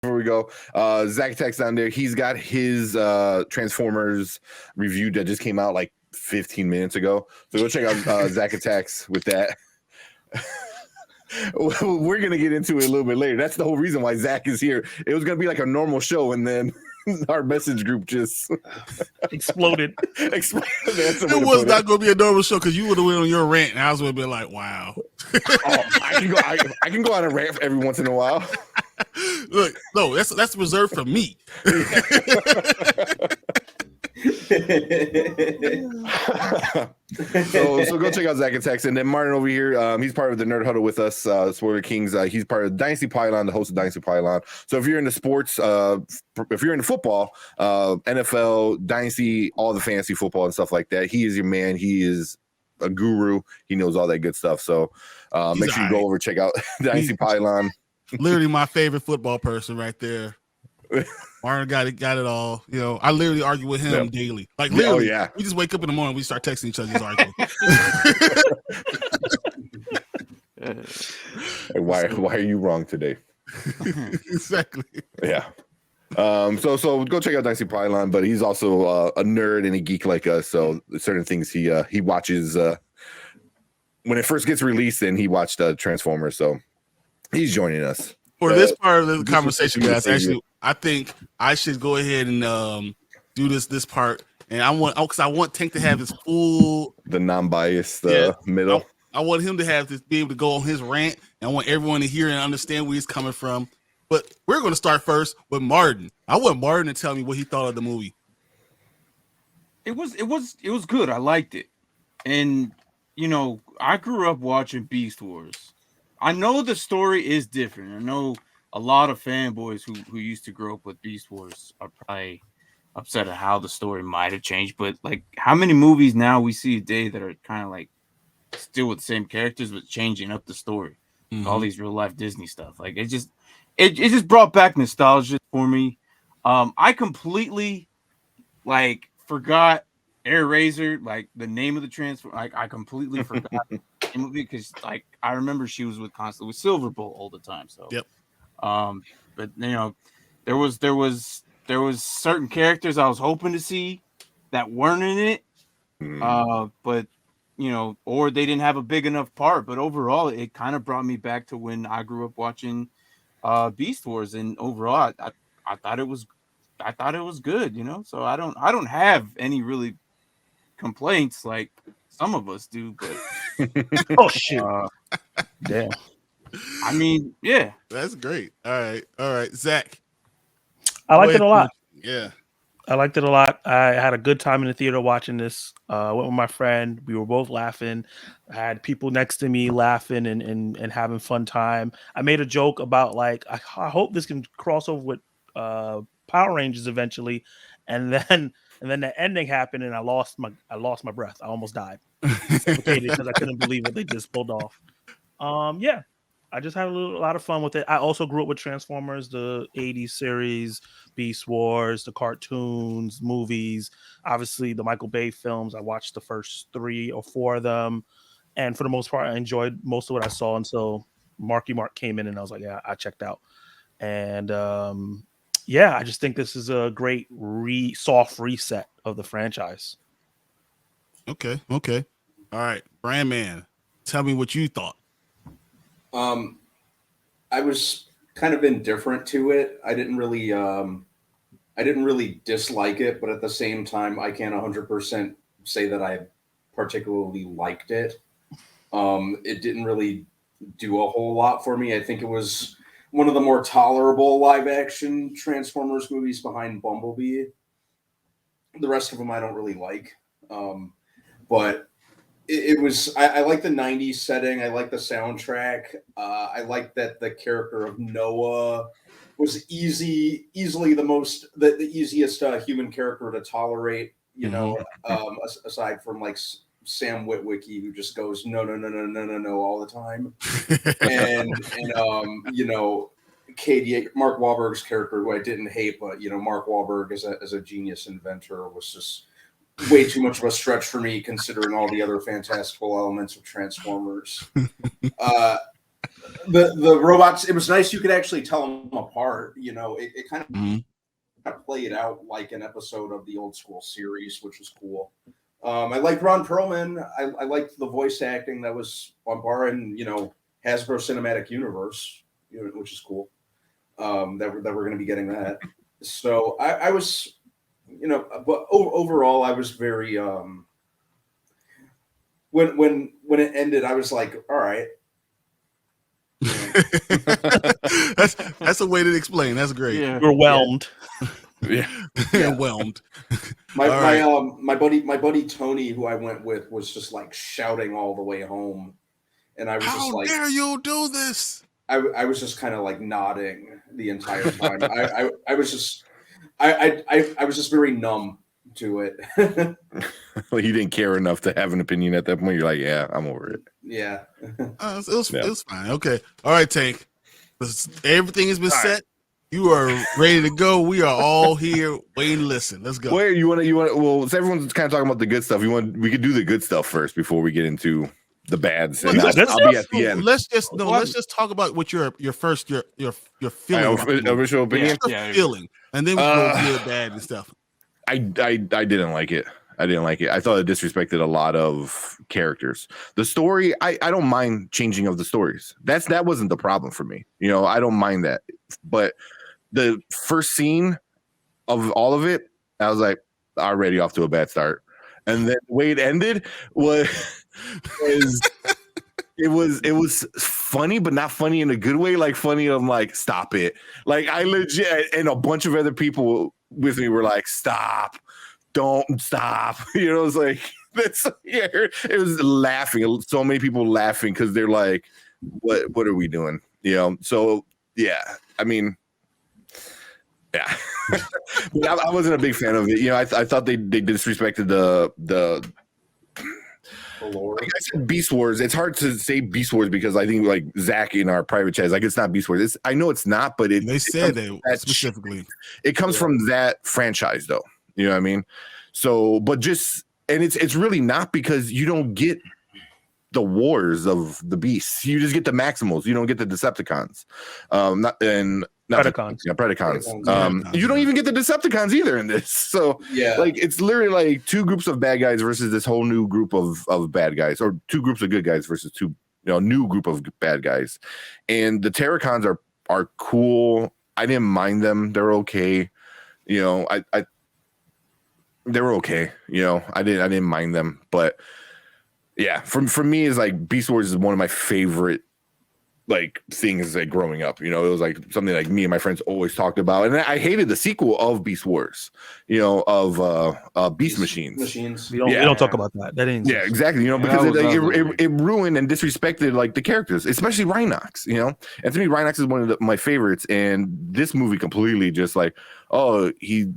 before we go, Zach Tech's down there. He's got his Transformers review that just came out like 15 minutes ago. So go check out Zach Attacks with that. We're gonna get into it a little bit later. That's the whole reason why Zach is here. It was gonna be like a normal show, and then our message group just exploded. It was not going to be a normal show because you would have went on your rant, and I was going to be like, "Wow." I can go on a rant every once in a while. Look, no, that's reserved for me. So go check out Zach and Tex, and then Martin over here. He's part of the Nerd Huddle with us, Spoiler Kings. He's part of Dynasty Pylon, the host of Dynasty Pylon. So if you're into sports, if you're into football, NFL, Dynasty, all the fantasy football and stuff like that, he is your man. He is a guru. He knows all that good stuff. So make sure you go over check out Dynasty Pylon. Literally my favorite football person right there. Martin got it all. You know, I literally argue with him daily. Like literally, we just wake up in the morning, we start texting each other, arguing. Why are you wrong today? Exactly. Yeah. So go check out Dynasty Pylon, but he's also a nerd and a geek like us. So certain things he watches when it first gets released, and he watched Transformers. So he's joining us. For this part of the conversation, guys, actually, I think I should go ahead and do this part, and I want Tank to have his full, the non-biased middle. I want him to have this, be able to go on his rant, and I want everyone to hear and understand where he's coming from. But we're going to start first with Martin. I want Martin to tell me what he thought of the movie. It was good. I liked it, and you know, I grew up watching Beast Wars. I know the story is different. I know a lot of fanboys who used to grow up with Beast Wars are probably upset at how the story might have changed. But like, how many movies now we see a day that are kind of like still with the same characters but changing up the story? Mm-hmm. All these real life Disney stuff. Like it just brought back nostalgia for me. I completely like forgot Air Razor, like the name of the transfer. Like I completely forgot the name of it because like I remember she was constantly with Silverbolt all the time. So yep. But you know, there was certain characters I was hoping to see that weren't in it. But you know, or they didn't have a big enough part. But overall, it kind of brought me back to when I grew up watching Beast Wars, and overall, I thought it was good. You know, so I don't have any really complaints like some of us do. But oh shit, damn. I mean, yeah, that's great. All right, Zach. I liked it a lot. Yeah, I liked it a lot. I had a good time in the theater watching this. Went with my friend. We were both laughing. I had people next to me laughing and having fun time. I made a joke about like I hope this can cross over with Power Rangers eventually, and then the ending happened and I lost my breath. I almost died because I couldn't believe what they just pulled off. Yeah. I just had a lot of fun with it. I also grew up with Transformers, the 80s series, Beast Wars, the cartoons, movies, obviously the Michael Bay films. I watched the first 3 or 4 of them. And for the most part, I enjoyed most of what I saw until Marky Mark came in and I was like, yeah, I checked out. And yeah, I just think this is a great soft reset of the franchise. Okay. All right, Brandman, tell me what you thought. I was kind of indifferent to it. I didn't really dislike it, but at the same time, I can't 100% say that I particularly liked it. It didn't really do a whole lot for me. I think it was one of the more tolerable live action Transformers movies behind Bumblebee. The rest of them I don't really like. But it was, I like the 90s setting. I like the soundtrack. I like that the character of Noah was easily the easiest human character to tolerate, you know, aside from like Sam Witwicky, who just goes, no, all the time. and you know, Katie, Mark Wahlberg's character, who I didn't hate, but, you know, Mark Wahlberg as a genius inventor was just way too much of a stretch for me, considering all the other fantastical elements of Transformers. the robots. It was nice. You could actually tell them apart. You know, it kind of played out like an episode of the old school series, which was cool. I liked Ron Perlman. I liked the voice acting that was on par in, you know, Hasbro Cinematic Universe, you know, which is cool. That we're going to be getting that. So I was, you know, but overall I was very when it ended, I was like, all right. That's a way to explain. That's great. Yeah. You're whelmed. Yeah. Whelmed. My buddy Tony, who I went with, was just like shouting all the way home, and I was How just like, dare you do this? I was just kind of like nodding the entire time. I was just I was just very numb to it. Like you didn't care enough to have an opinion at that point. You're like, yeah, I'm over it. Yeah. It was fine. Okay. All right, Tank. Everything has been set. You are ready to go. We are all here waiting to listen. Let's go. Wait, you want well, so everyone's kind of talking about the good stuff. We could do the good stuff first before we get into the bads. And I'll be at the end. Let's just talk about what your feeling. Original opinion. Feeling. And then we go good, bad, and stuff. I didn't like it. I thought it disrespected a lot of characters. The story, I don't mind changing of the stories. That wasn't the problem for me. You know, I don't mind that. But the first scene of all of it, I was like, already off to a bad start. And then the way it ended was it was funny, but not funny in a good way. Like funny, I'm like, stop it. Like I legit, and a bunch of other people with me were like, stop, don't stop. You know, it's like it was laughing. So many people laughing because they're like, what are we doing? You know, so yeah, I mean, yeah. I wasn't a big fan of it. You know, I thought they disrespected the like I said, Beast Wars. It's hard to say Beast Wars because I think like Zach in our private chat is like, it's not Beast Wars. I know it's not, but they said that specifically. It comes from that franchise, though. You know what I mean? So, but it's really not, because you don't get the wars of the beasts. You just get the Maximals. You don't get the Decepticons. Predacons. You don't even get the Decepticons either in this. So yeah, like it's literally like two groups of bad guys versus this whole new group of bad guys, or two groups of good guys versus two new group of bad guys. And the Terracons are cool. I didn't mind them. They're okay. You know, they were okay. You know, I didn't mind them, but yeah, for me, is like Beast Wars is one of my favorite like things like growing up. You know, it was like something like me and my friends always talked about, and I hated the sequel of Beast Wars. You know, of Beast Machines. We don't talk about that. That ain't. Yeah, exactly. You know, because it ruined and disrespected like the characters, especially Rhinox. You know, and to me, Rhinox is one of my favorites, and this movie completely just like, oh, he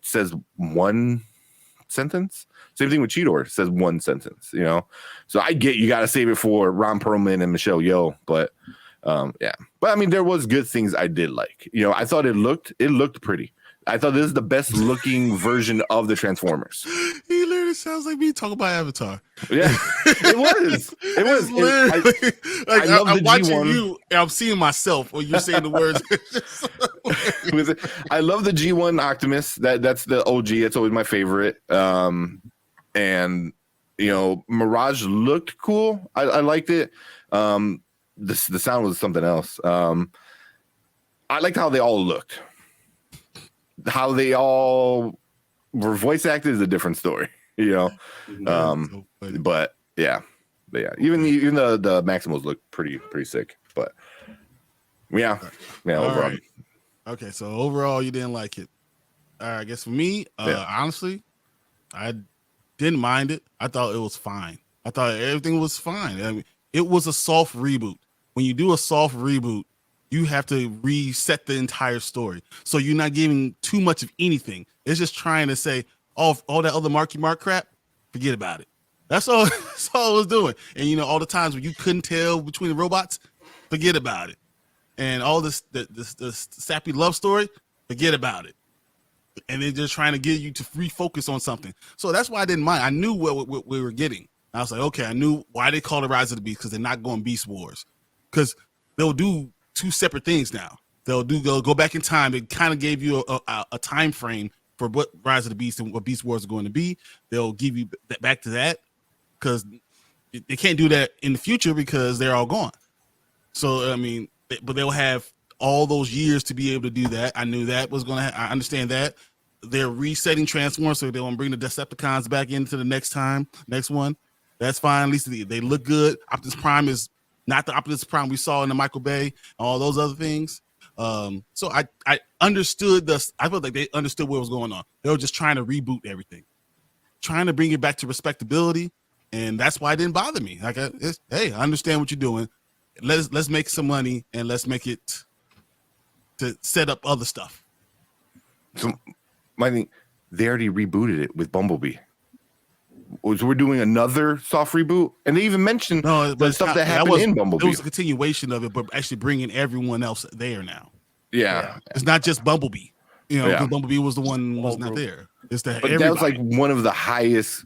says one sentence. Same thing with Cheetor, says one sentence, you know. So I get you got to save it for Ron Perlman and Michelle Yeoh, but yeah. But I mean, there was good things I did like. You know, I thought it looked pretty. I thought this is the best looking version of the Transformers. He literally sounds like me talking about Avatar. Yeah, it was. It was. I'm watching you and I'm seeing myself when you're saying the words. I love the G1 Optimus. That's the OG. It's always my favorite. And you know, Mirage looked cool. I liked it. The sound was something else. I liked how they all looked. How they all were voice acted is a different story, you know. But yeah, even the Maximals look pretty sick. But yeah, overall. Right. Okay, so overall you didn't like it. I guess for me, honestly, I didn't mind it. I thought it was fine. I thought everything was fine. I mean, it was a soft reboot. When you do a soft reboot, you have to reset the entire story. So you're not giving too much of anything. It's just trying to say, all that other Marky Mark crap, forget about it. That's all. That's all it was doing. And you know, all the times when you couldn't tell between the robots, forget about it. And all this sappy love story, forget about it. And they're just trying to get you to refocus on something. So that's why I didn't mind. I knew what we were getting. I was like, okay, I knew why they call it Rise of the Beast, because they're not going Beast Wars. because they'll do two separate things now. They'll go back in time. It kind of gave you a time frame for what Rise of the Beast and what Beast Wars are going to be. They'll give you back to that because they can't do that in the future because they're all gone. So I mean, but they'll have all those years to be able to do that. I knew that was going to. I understand that they're resetting Transformers, so they want to bring the Decepticons back into the next one. That's fine. At least they look good. Optimus Prime is not the Optimus Prime we saw in the Michael Bay and all those other things. So I understood this. I felt like they understood what was going on. They were just trying to reboot everything, trying to bring it back to respectability, and that's why it didn't bother me. Like, hey, I understand what you're doing. Let's make some money and let's make it to set up other stuff. So, I think they already rebooted it with Bumblebee. So we're doing another soft reboot, and they even mentioned the stuff that happened in Bumblebee. It was a continuation of it, but actually bringing everyone else there now. Yeah. It's not just Bumblebee. You know, because Bumblebee was the one who was not there. It's that. But that was like one of the highest.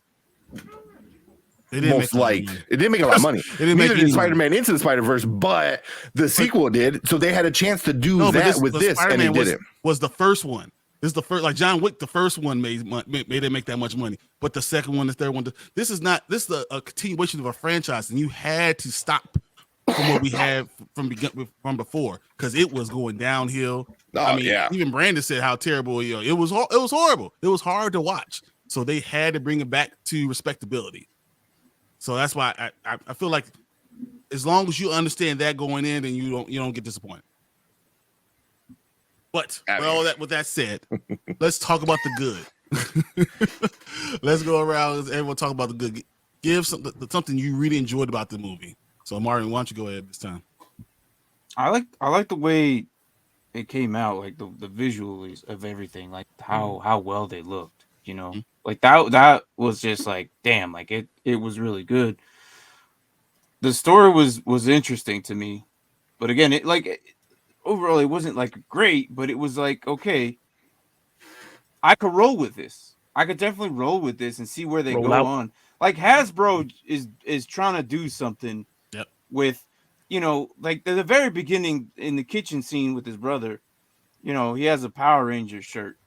Most liked. It didn't make a lot of money. Neither did Spider-Man Into the Spider-Verse, but the sequel did. So they had a chance to do that with this, and they didn't. Was the first one. This is the first, like John Wick. The first one made it make that much money, but the second one, the third one, this is a continuation of a franchise, and you had to stop from what we had from before because it was going downhill. I mean, even Brandon said how terrible it was. It was horrible. It was hard to watch. So they had to bring it back to respectability. So that's why I feel like as long as you understand that going in, then you don't get disappointed. But with that said, let's talk about the good. Let's go around. Everyone talk about the good. Give something you really enjoyed about the movie. So Martin, why don't you go ahead this time? I like the way it came out, like the visuals of everything, like how well they looked. You know, like that was just like damn, like it was really good. The story was interesting to me, but again, overall, it wasn't like great, but it was like, okay, I could roll with this. I could definitely roll with this and see where they go on. Like Hasbro is trying to do something with, like the very beginning in the kitchen scene with his brother, he has a Power Ranger shirt.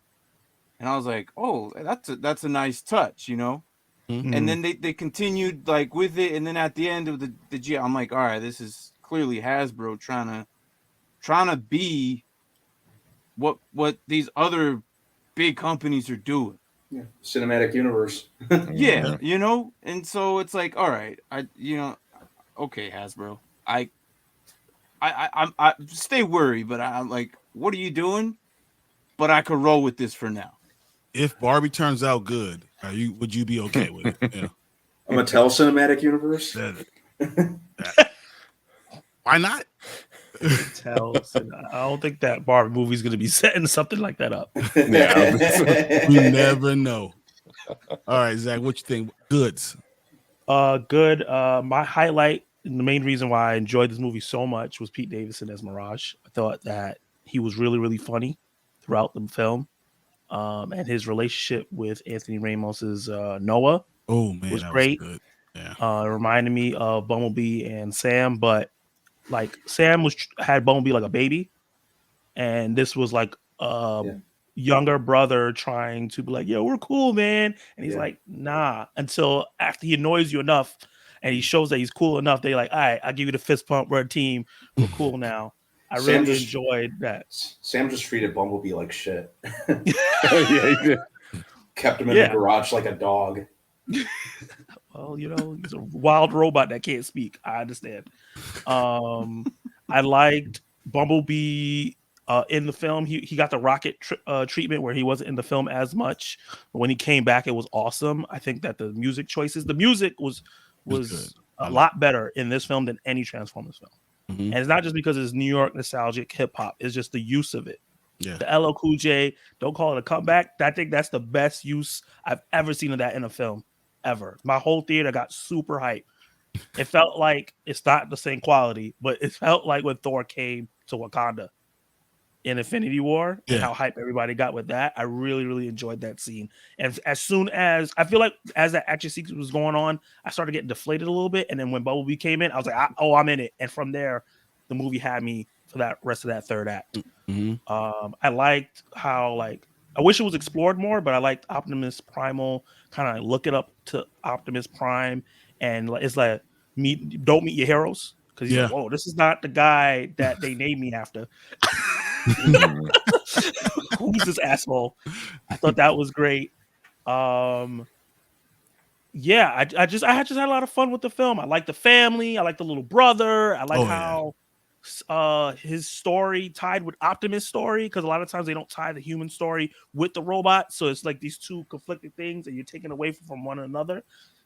And I was like, oh, that's a nice touch, Mm-hmm. And then they continued like with it. And then at the end of the G, I'm like, all right, this is clearly Hasbro trying to be what these other big companies are doing. Yeah, cinematic universe. Yeah, and so it's like, all right, okay, Hasbro, I stay worried, but I'm like, what are you doing? But I could roll with this for now. If Barbie turns out good, would you be okay with it? Yeah. A Mattel cinematic universe. Why not? I don't think that Barbie movie is going to be setting something like that up. We never know. All right, Zach, what you think? Goods. Good. My highlight and the main reason why I enjoyed this movie so much was Pete Davidson as Mirage. I thought that he was really, really funny throughout the film. And his relationship with Anthony Ramos's Noah was great. Was good. Yeah. It reminded me of Bumblebee and Sam, but like Sam had Bumblebee like a baby, and this was like younger brother trying to be like, yo, we're cool, man. And he's like, nah, until after he annoys you enough and he shows that he's cool enough, they're like, all right, I'll give you the fist pump, we're a team, we're cool now. I really enjoyed that. Sam just treated Bumblebee like shit. Yeah, he did. Kept him in the garage like a dog. Well, he's a wild robot that can't speak. I understand. I liked Bumblebee in the film. He got the rocket treatment where he wasn't in the film as much. But when he came back, it was awesome. I think that the music was a lot better in this film than any Transformers film. Mm-hmm. And it's not just because it's New York nostalgic hip hop. It's just the use of it. Yeah. The LL Cool J, don't call it a comeback. I think that's the best use I've ever seen of that in a film ever. My whole theater got super hyped. It felt like it's not the same quality, but it felt like when Thor came to Wakanda in Infinity War and how hype everybody got with that. I really, really enjoyed that scene. And as soon as I feel like as that action sequence was going on, I started getting deflated a little bit. And then when Bumblebee came in, I was like, I'm in it. And from there, the movie had me for that rest of that third act. Mm-hmm. I liked how I wish it was explored more, but I liked Optimus Primal kind of looking up to Optimus Prime, and it's like don't meet your heroes, because he's like, whoa, this is not the guy that they named me after. Who's this asshole? I thought that was great. Yeah, I just had a lot of fun with the film. I like the family. I like the little brother. I like how his story tied with Optimus' story, because a lot of times they don't tie the human story with the robot, so it's like these two conflicting things that you're taking away from one another.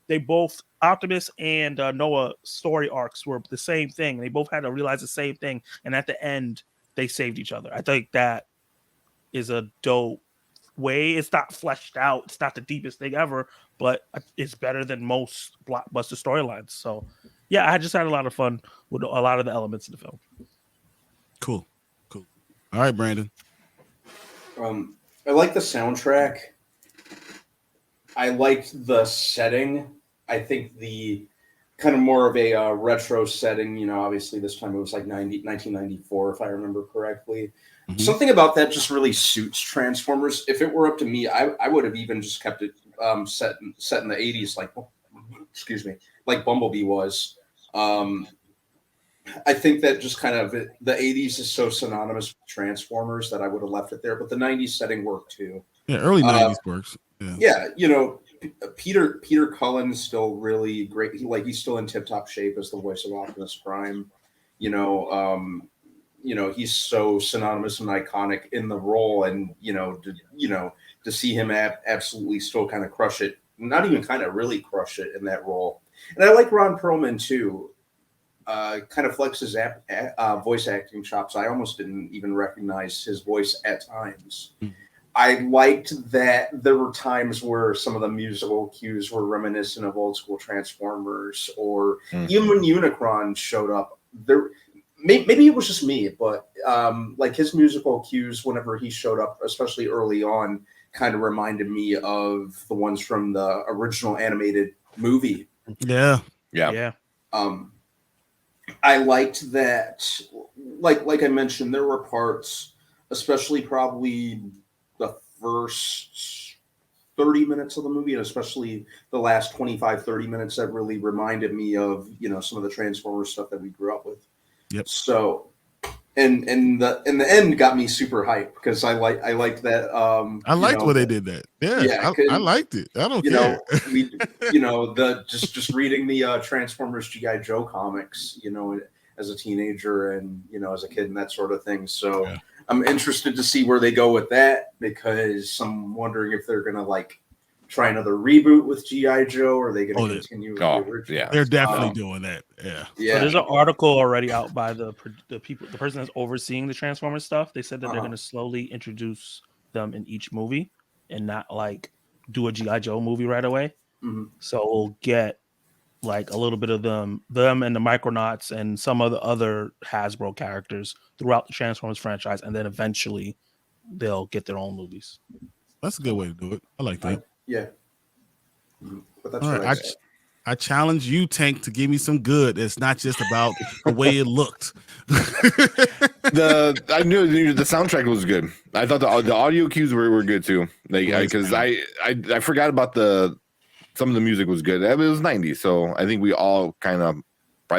They both, Optimus and Noah story arcs were the same thing. They both had to realize the same thing, and at the end they saved each other. I think that is a dope way. It's not fleshed out. It's not the deepest thing ever, but it's better than most blockbuster storylines. So, yeah, I just had a lot of fun with a lot of the elements of the film. Cool. All right, Brandon. I like the soundtrack. I liked the setting. I think the kind of more of a retro setting, obviously this time it was like 1994, if I remember correctly. Mm-hmm. Something about that just really suits Transformers. If it were up to me, I would have even just kept it set in the 80s, like Bumblebee was. I think that just kind of the 80s is so synonymous with Transformers that I would have left it there, but the 90s setting worked too. Yeah, early 90s works. Yeah, Peter Cullen's still really great. He's still in tip-top shape as the voice of Optimus Prime. He's so synonymous and iconic in the role, and to see him absolutely still kind of crush it, not even kind of really crush it in that role. And I like Ron Perlman too. Kind of flexes voice acting chops. I almost didn't even recognize his voice at times. Mm-hmm. I liked that there were times where some of the musical cues were reminiscent of old school Transformers, or even when Unicron showed up. There, maybe it was just me, but like his musical cues whenever he showed up, especially early on, kind of reminded me of the ones from the original animated movie. Yeah. I liked that, like I mentioned, there were parts, especially probably the first 30 minutes of the movie, and especially the last 25, 30 minutes, that really reminded me of, some of the Transformers stuff that we grew up with. Yep. So, and the end got me super hyped, because I liked that. I liked when they did that. Yeah, I liked it. I don't care. Just reading the Transformers G.I. Joe comics, as a teenager and as a kid and that sort of thing. So yeah. I'm interested to see where they go with that, because I'm wondering if they're gonna try another reboot with G.I. Joe, or are they gonna continue with the original? Yeah, they're definitely doing that. Yeah. So there's an article already out by the person that's overseeing the Transformers stuff. They said that they're gonna slowly introduce them in each movie and not do a G.I. Joe movie right away. Mm-hmm. So we'll get a little bit of them and the Micronauts and some of the other Hasbro characters throughout the Transformers franchise, and then eventually they'll get their own movies. That's a good way to do it. I like that. Yeah. But that's all right. I challenge you, Tank, to give me some good. It's not just about the way it looked. I knew the soundtrack was good. I thought the audio cues were good too. Because I forgot about some of the music was good. It was 90s, so I think we all I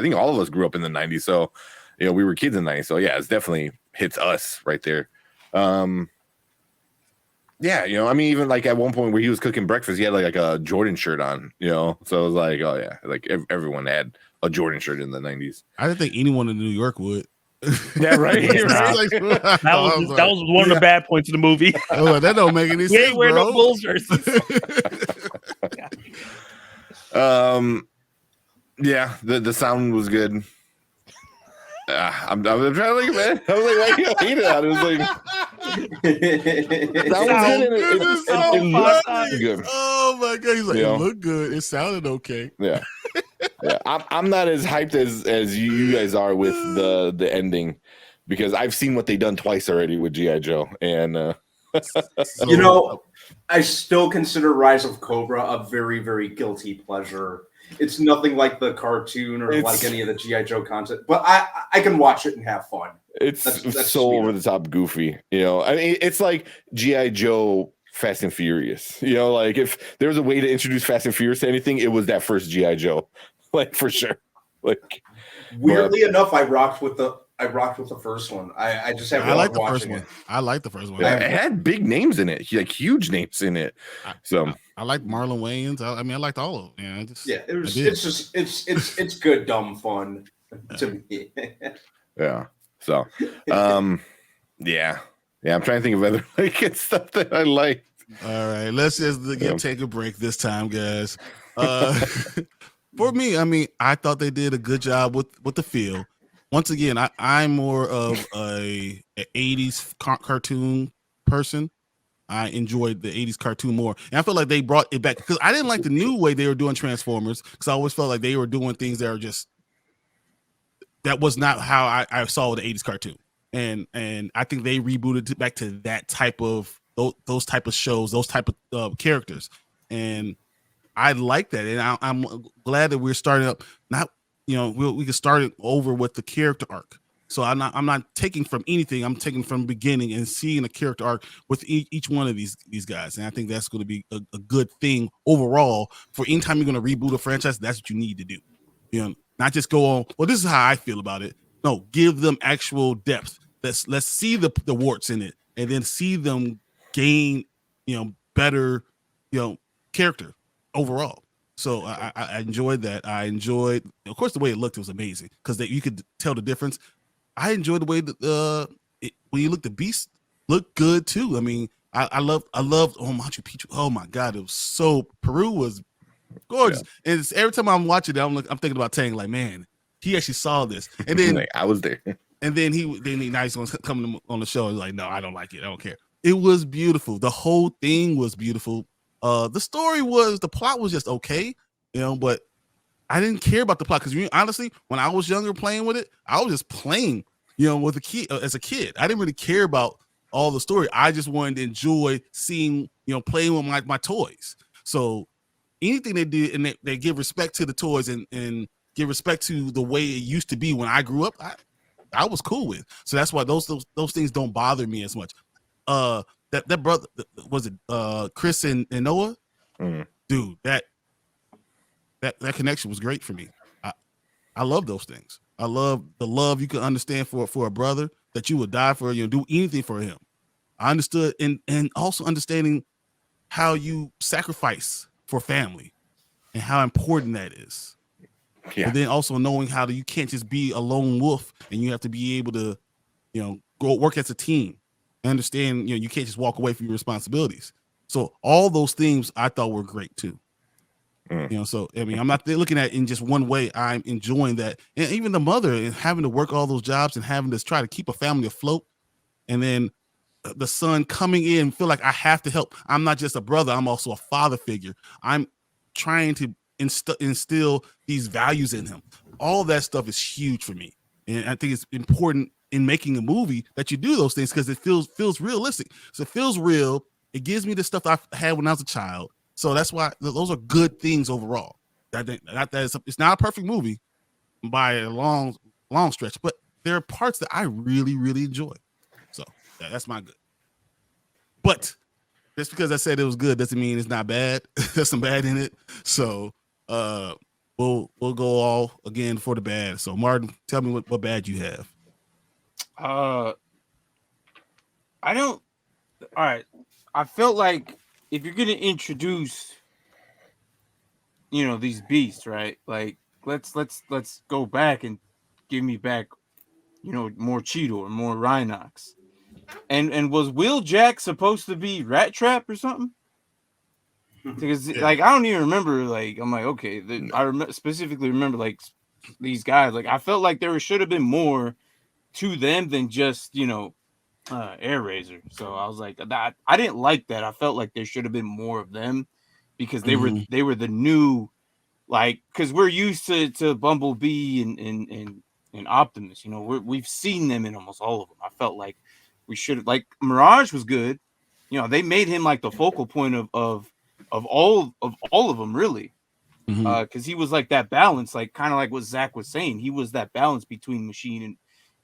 think all of us grew up in the 90s. So, we were kids in the 90s. So yeah, it's definitely hits us right there. Yeah, even at one point where he was cooking breakfast, he had a Jordan shirt on, so it was oh yeah, everyone had a Jordan shirt in the 90s. I didn't think anyone in New York would. Yeah, right. That was one of the bad points of the movie. That don't make any sense. We ain't wearing no Bulls jerseys. Yeah, the sound was good. I'm trying to think, man. I was why you hate it? I was that was good. Oh my god, he's it looked good. It sounded okay. Yeah. I'm not as hyped as you guys are with the ending, because I've seen what they've done twice already with G.I. Joe, and I still consider Rise of Cobra a very, very guilty pleasure. it's nothing like the cartoon or It's- like any of the G.I. Joe content. But I can watch it and have fun. It's That's so sweet. over the top goofy, you know. I mean, it's like G.I. Joe Fast and Furious, you know, like if there was a way to introduce Fast and Furious to anything, it was that first G.I. Joe, like for sure. Like Weirdly enough, I rocked with the first one. I just have I like the watching first one. it. I like the first one. yeah, it had big names in it, like huge names in it. So I like Marlon Wayans. I mean, I liked all of them. Yeah, it's good dumb fun to me. yeah. So yeah. I'm trying to think of other like it's stuff that I like. All right, let's just take a break this time, guys. For me, I mean, I thought they did a good job with the feel. Once again, I'm more of a 80s cartoon person. I enjoyed the 80s cartoon more. And I feel like they brought it back because I didn't like the new way they were doing Transformers because I always felt like they were doing things that was not how I saw the 80s cartoon. And I think they rebooted it back to that type of those type of shows, those type of characters. And I like that. And I'm glad that we're starting up, not, you know, we can start it over with the character arc. So I'm not taking from anything. I'm taking from the beginning and seeing a character arc with each one of these guys. And I think that's going to be a good thing overall for anytime you're going to reboot a franchise. That's what you need to do. You know, not just go on, well, this is how I feel about it. No, give them actual depth. Let's see the warts in it and then see them gain, you know, better, you know, character overall. So I enjoyed that. I enjoyed, of course, the way it looked. It was amazing because you could tell the difference. I enjoyed the way that when you look, the Beast looked good too. I mean, I loved Machu Picchu. Oh my God, it was so Peru was gorgeous. Yeah. And every time I'm watching it, I'm thinking about Tang. Like, man, he actually saw this. And then like, I was there. And then now he's going to come on the show. He's like, no, I don't like it. I don't care. It was beautiful. The whole thing was beautiful. The story the plot was just okay, you know, but I didn't care about the plot because honestly, when I was younger playing with it, I was just playing, you know, with a kid as a kid. I didn't really care about all the story. I just wanted to enjoy seeing, you know, playing with my toys. So anything they did and they give respect to the toys and give respect to the way it used to be when I grew up, I was cool with. So that's why those things don't bother me as much. That brother, was it Chris and Noah? Mm. Dude, that connection was great for me. I love those things. I love the love you can understand for a brother that you would die for, you know, do anything for him. I understood and also understanding how you sacrifice for family and how important that is. Yeah. And then also knowing how you can't just be a lone wolf and you have to be able to, you know, go work as a team. Understand, you know, you can't just walk away from your responsibilities. So all those things I thought were great too. You know, so I mean, I'm not looking at it in just one way. I'm enjoying that, and even the mother and having to work all those jobs and having to try to keep a family afloat, and then the son coming in and feel like I have to help. I'm not just a brother; I'm also a father figure. I'm trying to instill these values in him. All that stuff is huge for me, and I think it's important in making a movie that you do those things because it feels realistic. So it feels real. It gives me the stuff I had when I was a child. So that's why those are good things overall. It's not a perfect movie by a long stretch, but there are parts that I really, really enjoy. So that's my good. But just because I said it was good doesn't mean it's not bad. There's some bad in it. So we'll go all again for the bad. So Martin, tell me what bad you have. I don't. All right. I felt like if you're gonna introduce, you know, these beasts, right? Like let's go back and give me back, you know, more Cheetor or more Rhinox. And was Wheeljack supposed to be Rat Trap or something? Because like I don't even remember. Like I'm like okay, specifically remember like these guys. Like I felt like there should have been more to them than just, you know, Air Razor. So I was like, I didn't like that. I felt like there should have been more of them because they were the new, like, because we're used to Bumblebee and Optimus. You know, we've seen them in almost all of them. I felt like we should have, like, Mirage was good. You know, they made him like the focal point of all of them, really. because he was like that balance, like kind of like what Zach was saying. He was that balance between machine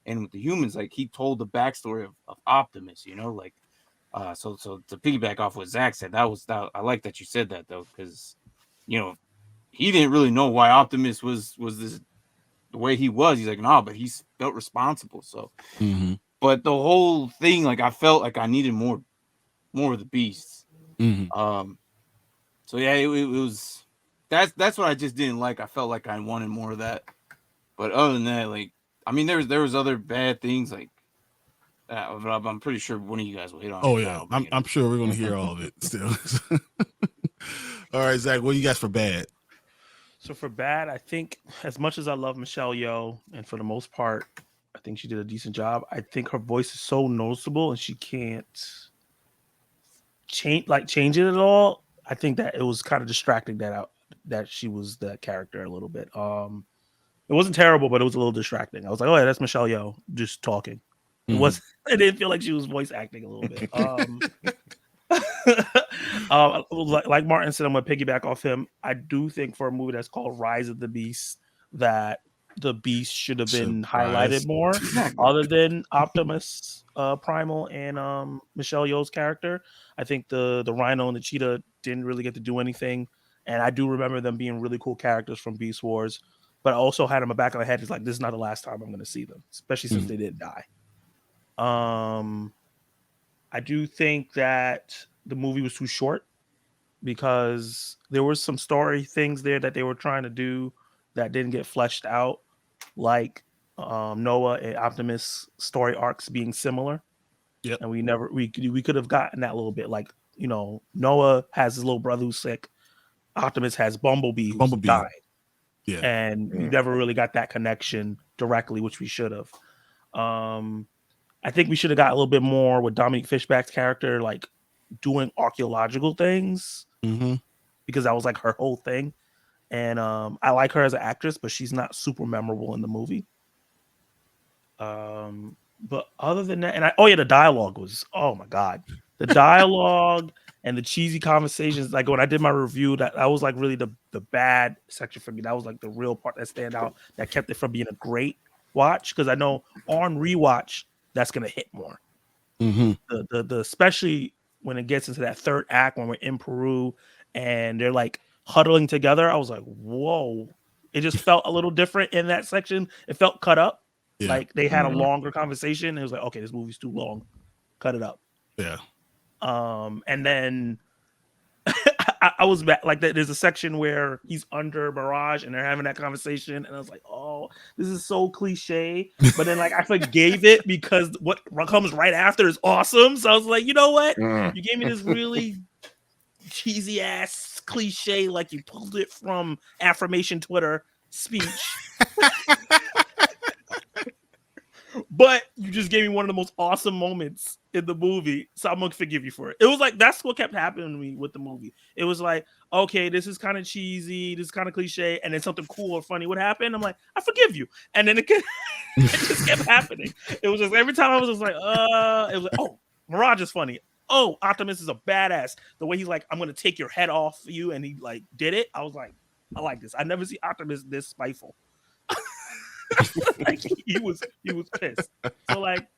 and with the humans. Like he told the backstory of Optimus, like so to piggyback off what Zach said, that I like that you said that though, because he didn't really know why Optimus was this the way he was. He's like, no, but he felt responsible. So but the whole thing, like I felt like I needed more of the beasts. So yeah, it was that's what I just didn't like. I felt like I wanted more of that. But other than that, like I mean, there was other bad things like that, but I'm pretty sure one of you guys will hit on. Oh yeah, I'm sure we're gonna hear all of it still. All right, Zach, what do you got for bad? So for bad, I think as much as I love Michelle Yeoh, and for the most part, I think she did a decent job. I think her voice is so noticeable, and she can't change it at all. I think that it was kind of distracting that she was the character a little bit. It wasn't terrible, but it was a little distracting. I was like, oh yeah, that's Michelle Yeoh just talking. It was. I didn't feel like she was voice acting a little bit. Like Martin said, I'm gonna piggyback off him. I do think for a movie that's called Rise of the Beast, that the Beast should have been highlighted more, other than Optimus Primal and Michelle Yeoh's character. I think the Rhino and the Cheetah didn't really get to do anything, and I do remember them being really cool characters from Beast Wars. But I also had in my back of my head, it's like, this is not the last time I'm going to see them, especially since they didn't die. I do think that the movie was too short because there was some story things there that they were trying to do that didn't get fleshed out, like Noah and Optimus story arcs being similar. Yep. And we could have gotten that a little bit, like, Noah has his little brother who's sick. Optimus has Bumblebee who's died. Yeah. And we never really got that connection directly, which we should have. I think we should have got a little bit more with Dominique Fishback's character, like doing archaeological things, because that was like her whole thing. And I like her as an actress, but she's not super memorable in the movie. But other than that, the dialogue was, oh my God, the dialogue and the cheesy conversations. Like when I did my review, that was like really the bad section for me. That was like the real part that stand out, that kept it from being a great watch. Because I know on rewatch, that's gonna hit more. The especially when it gets into that third act when we're in Peru and they're like huddling together. I was like, whoa! It just felt a little different in that section. It felt cut up. Yeah. Like they had a longer conversation. It was like, okay, this movie's too long. Cut it up. Yeah. And then I was back, like that. There's a section where he's under Mirage and they're having that conversation, and I was like, "Oh, this is so cliche." But then, like, I forgave it because what comes right after is awesome. So I was like, you know what? You gave me this really cheesy ass cliche, like you pulled it from Affirmation Twitter speech. But you just gave me one of the most awesome moments in the movie, so I'm gonna forgive you for it. It was like that's what kept happening to me with the movie. It was like, okay, this is kind of cheesy, this is kind of cliche, and then something cool or funny would happen. I'm like, I forgive you, and then it just kept happening. It was just every time I was just like, it was like, oh, Mirage is funny. Oh, Optimus is a badass. The way he's like, I'm gonna take your head off you, and he like did it. I was like, I like this. I never see Optimus this spiteful. Like he was pissed. So like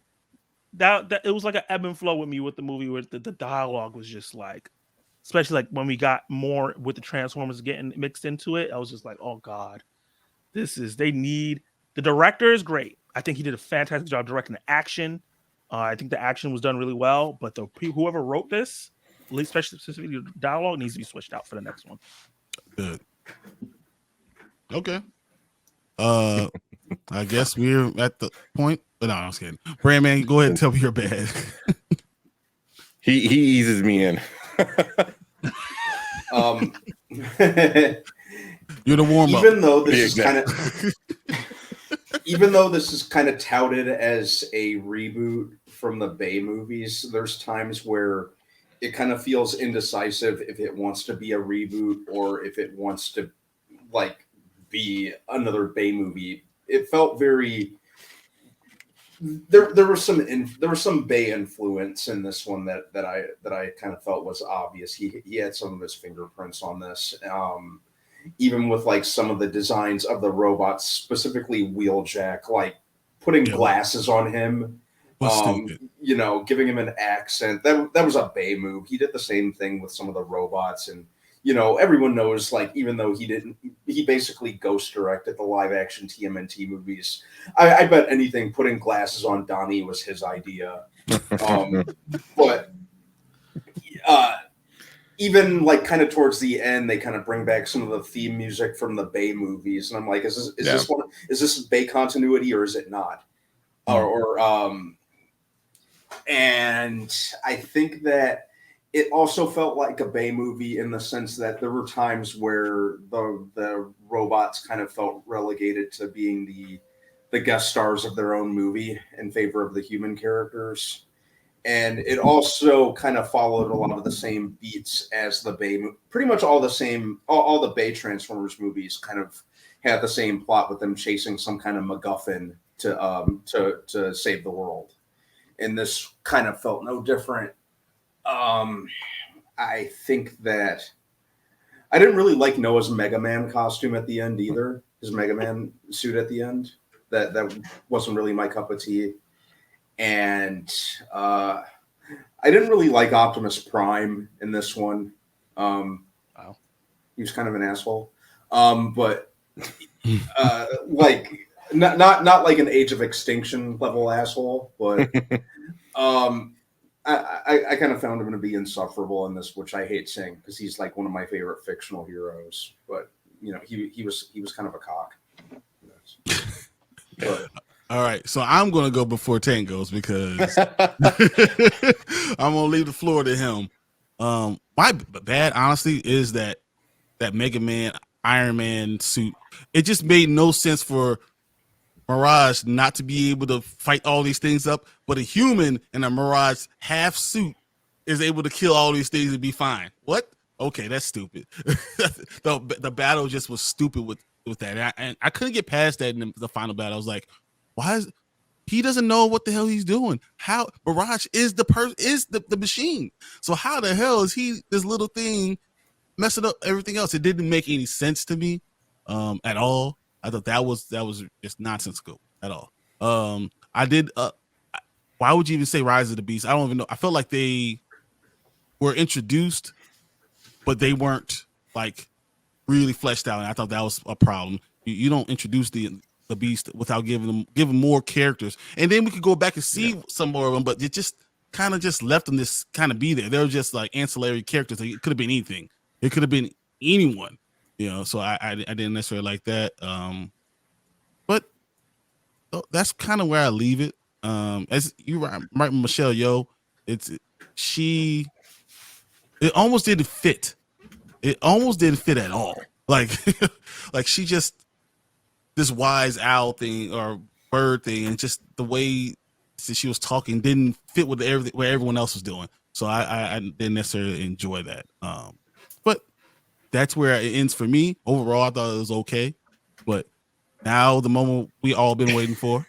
that it was like an ebb and flow with me with the movie, where the dialogue was just like, especially like when we got more with the Transformers getting mixed into it, I was just like, oh God, the director is great. I think he did a fantastic job directing the action. I think the action was done really well, but whoever wrote this, at least specifically the dialogue, needs to be switched out for the next one. Good. Okay. I guess we're at the point. No, I'm just kidding. Brandman, go ahead and tell me your bad. He eases me in. You're the warm up. Even though this is kind of touted as a reboot from the Bay movies, there's times where it kind of feels indecisive if it wants to be a reboot or if it wants to like be another Bay movie. It felt very there was some Bay influence in this one that I kind of felt was obvious. He had some of his fingerprints on this. even with like some of the designs of the robots, specifically Wheeljack, like putting glasses on him, you know, giving him an accent. That was a Bay move. He did the same thing with some of the robots, and you know, everyone knows, like, even though he basically ghost directed the live action TMNT movies. I bet anything putting glasses on Donnie was his idea. But even like kind of towards the end, they kind of bring back some of the theme music from the Bay movies, and I'm like, is this Bay continuity or is it not? And I think that it also felt like a Bay movie in the sense that there were times where the robots kind of felt relegated to being the guest stars of their own movie in favor of the human characters. And it also kind of followed a lot of the same beats as the Bay. Pretty much all the Bay Transformers movies kind of had the same plot, with them chasing some kind of MacGuffin to save the world. And this kind of felt no different. I think that I didn't really like Noah's Mega Man costume at the end either. His Mega Man suit at the end. That wasn't really my cup of tea. And I didn't really like Optimus Prime in this one. Wow. He was kind of an asshole. But like not like an Age of Extinction level asshole, but I kind of found him to be insufferable in this, which I hate saying because he's like one of my favorite fictional heroes. But you know, he was kind of a cock. But, all right, so I'm gonna go before Tank goes because I'm gonna leave the floor to him. My bad, honestly, is that Mega Man Iron Man suit. It just made no sense for Mirage not to be able to fight all these things up, but a human in a Mirage half suit is able to kill all these things and be fine. What? Okay, that's stupid. the battle just was stupid with that, and I couldn't get past that in the final battle. I was like, why is he doesn't know what the hell he's doing? How Mirage is the machine? So how the hell is he this little thing messing up everything else? It didn't make any sense to me at all. I thought that was just nonsensical at all. I did. Why would you even say Rise of the Beast? I don't even know. I felt like they were introduced, but they weren't like really fleshed out, and I thought that was a problem. You don't introduce the Beast without giving more characters, and then we could go back and see some more of them. But it just kind of just left them this kind of be there. They were just like ancillary characters. It could have been anything. It could have been anyone. You know, so I didn't necessarily like that. But that's kind of where I leave it. As you right, Michelle, it almost didn't fit. It almost didn't fit at all. Like, like she just this wise owl thing or bird thing, and just the way that she was talking didn't fit with what everyone else was doing. So I didn't necessarily enjoy that. But that's where it ends for me. Overall, I thought it was okay. But now the moment we all been waiting for.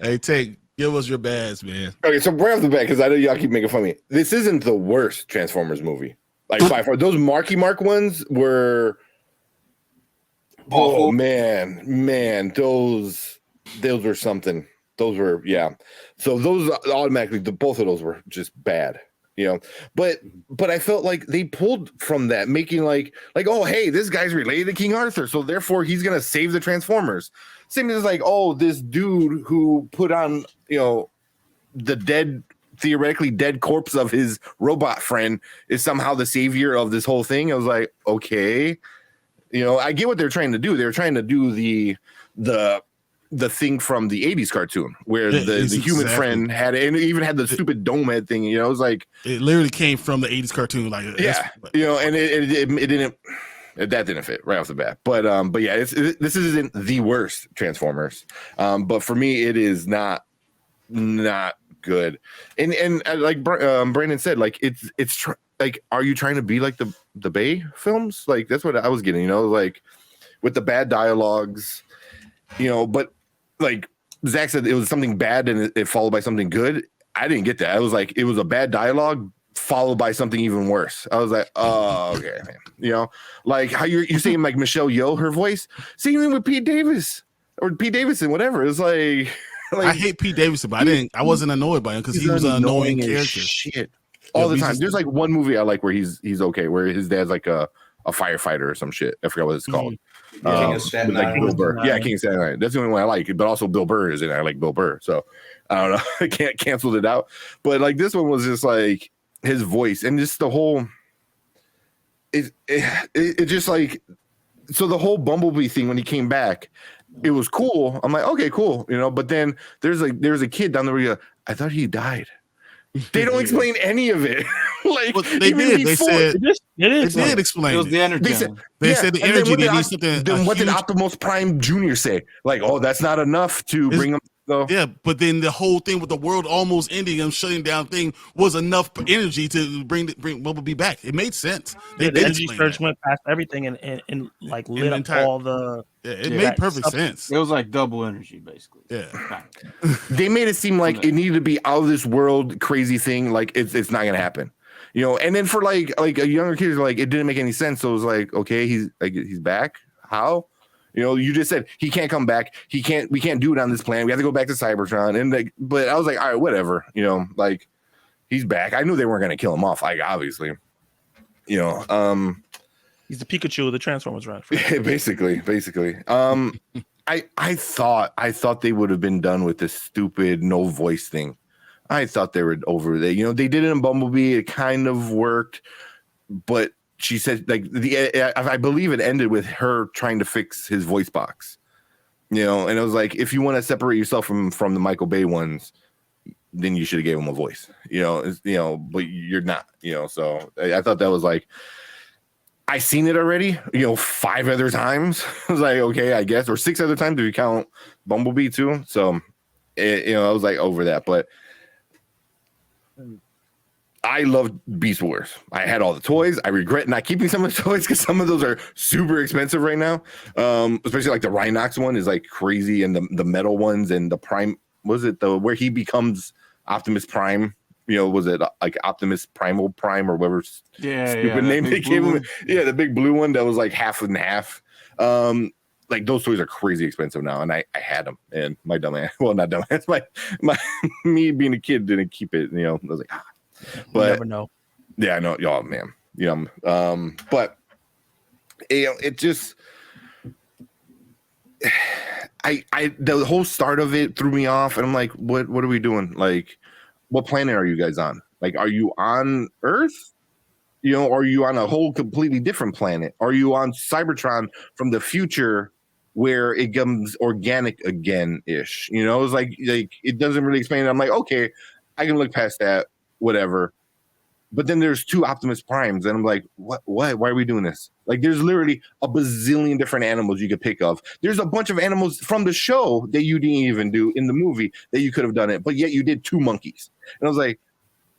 Hey, give us your bads, man. Okay, so right off the bat, because I know y'all keep making fun of me. This isn't the worst Transformers movie. Like by far, those Marky Mark ones were. awful. Oh man, those were something. Those were So those automatically, both of those were just bad. You know, but I felt like they pulled from that, making like, oh, hey, this guy's related to King Arthur, so therefore he's gonna save the Transformers. Same as like, oh, this dude who put on, you know, the theoretically dead corpse of his robot friend is somehow the savior of this whole thing. I was like, okay, you know, I get what they're trying to do. They're trying to do the thing from the 80s cartoon where the human friend had it, and it even had the stupid dome head thing, you know. It was like it literally came from the 80s cartoon, like you know, and it didn't, that didn't fit right off the bat. But yeah, this isn't the worst Transformers, but for me it is not good. And like Brandon said, like it's like, are you trying to be like the Bay films? Like that's what I was getting, you know, like with the bad dialogues, you know. But like Zach said, it was something bad and it followed by something good. I didn't get that. I was like, it was a bad dialogue followed by something even worse. I was like, oh, okay, man. You know, like how you're saying like Michelle Yeoh, her voice, same thing with Pete Davis or Pete Davidson, whatever. It's like I hate Pete Davidson, but I wasn't annoyed by him because he was an annoying character. Shit. All the time. There's like one movie I like where he's okay, where his dad's like a firefighter or some shit. I forgot what it's called. King of Staten like Island. Bill Burr. Yeah, King of Staten Island. That's the only one I like. But also Bill Burr is in it. I like Bill Burr. So I don't know. I can't cancel it out. But like this one was just like his voice and just the whole. It just like so the whole Bumblebee thing when he came back, it was cool. I'm like, okay, cool, you know. But then there's a kid down the road. I thought he died. They don't explain any of it. Like well, they did. They said they did explain. It was the energy. They said the energy. They need something. Then what did Optimus Prime Jr. say? Like, oh, that's not enough to bring him. So. Yeah, but then the whole thing with the world almost ending and shutting down thing was enough energy to bring Bumblebee back. It made sense. The energy surge went past everything and like lit up all the. Yeah, it made perfect sense. It was like double energy, basically. Yeah, they made it seem like it needed to be out of this world crazy thing. Like it's not gonna happen, you know. And then for like a younger kid, like it didn't make any sense. So it was like, okay, he's back. How? You know, you just said he can't come back. We can't do it on this planet. We have to go back to Cybertron. And like, but I was like, all right, whatever. You know, like he's back. I knew they weren't going to kill him off. Like obviously, you know, he's the Pikachu of the Transformers, right? basically. I thought they would have been done with this stupid no voice thing. I thought they were over there. You know, they did it in Bumblebee. It kind of worked, but. She said, like I believe it ended with her trying to fix his voice box, you know. And it was like, if you want to separate yourself from the Michael Bay ones, then you should have gave him a voice, you know. But you're not, you know. So I thought that was like, I seen it already, you know, 5 other times. I was like, okay, I guess, or 6 other times if you count Bumblebee too. So, you know, I was like over that, but. I loved Beast Wars. I had all the toys. I regret not keeping some of the toys because some of those are super expensive right now. Especially like the Rhinox one is like crazy, and the metal ones and the Prime. Was it the where he becomes Optimus Prime? You know, was it like Optimus Primal Prime or whatever stupid name they gave him? Yeah, the big blue one that was like half and half. Like those toys are crazy expensive now, and I had them, and my dumbass. Well, not dumbass. My me being a kid didn't keep it. You know, I was like. But you never know. Yeah, I know, y'all, man. Yeah, but you know, it just, the whole start of it threw me off, and I'm like, what are we doing? Like, what planet are you guys on? Like, are you on Earth? You know, or are you on a whole completely different planet? Are you on Cybertron from the future where it becomes organic again-ish? You know, it's like it doesn't really explain it. I'm like, okay, I can look past that. Whatever, but then there's 2 Optimus Primes, and I'm like, what? Why are we doing this? Like, there's literally a bazillion different animals you could pick of. There's a bunch of animals from the show that you didn't even do in the movie that you could have done it, but yet you did 2 monkeys, and I was like,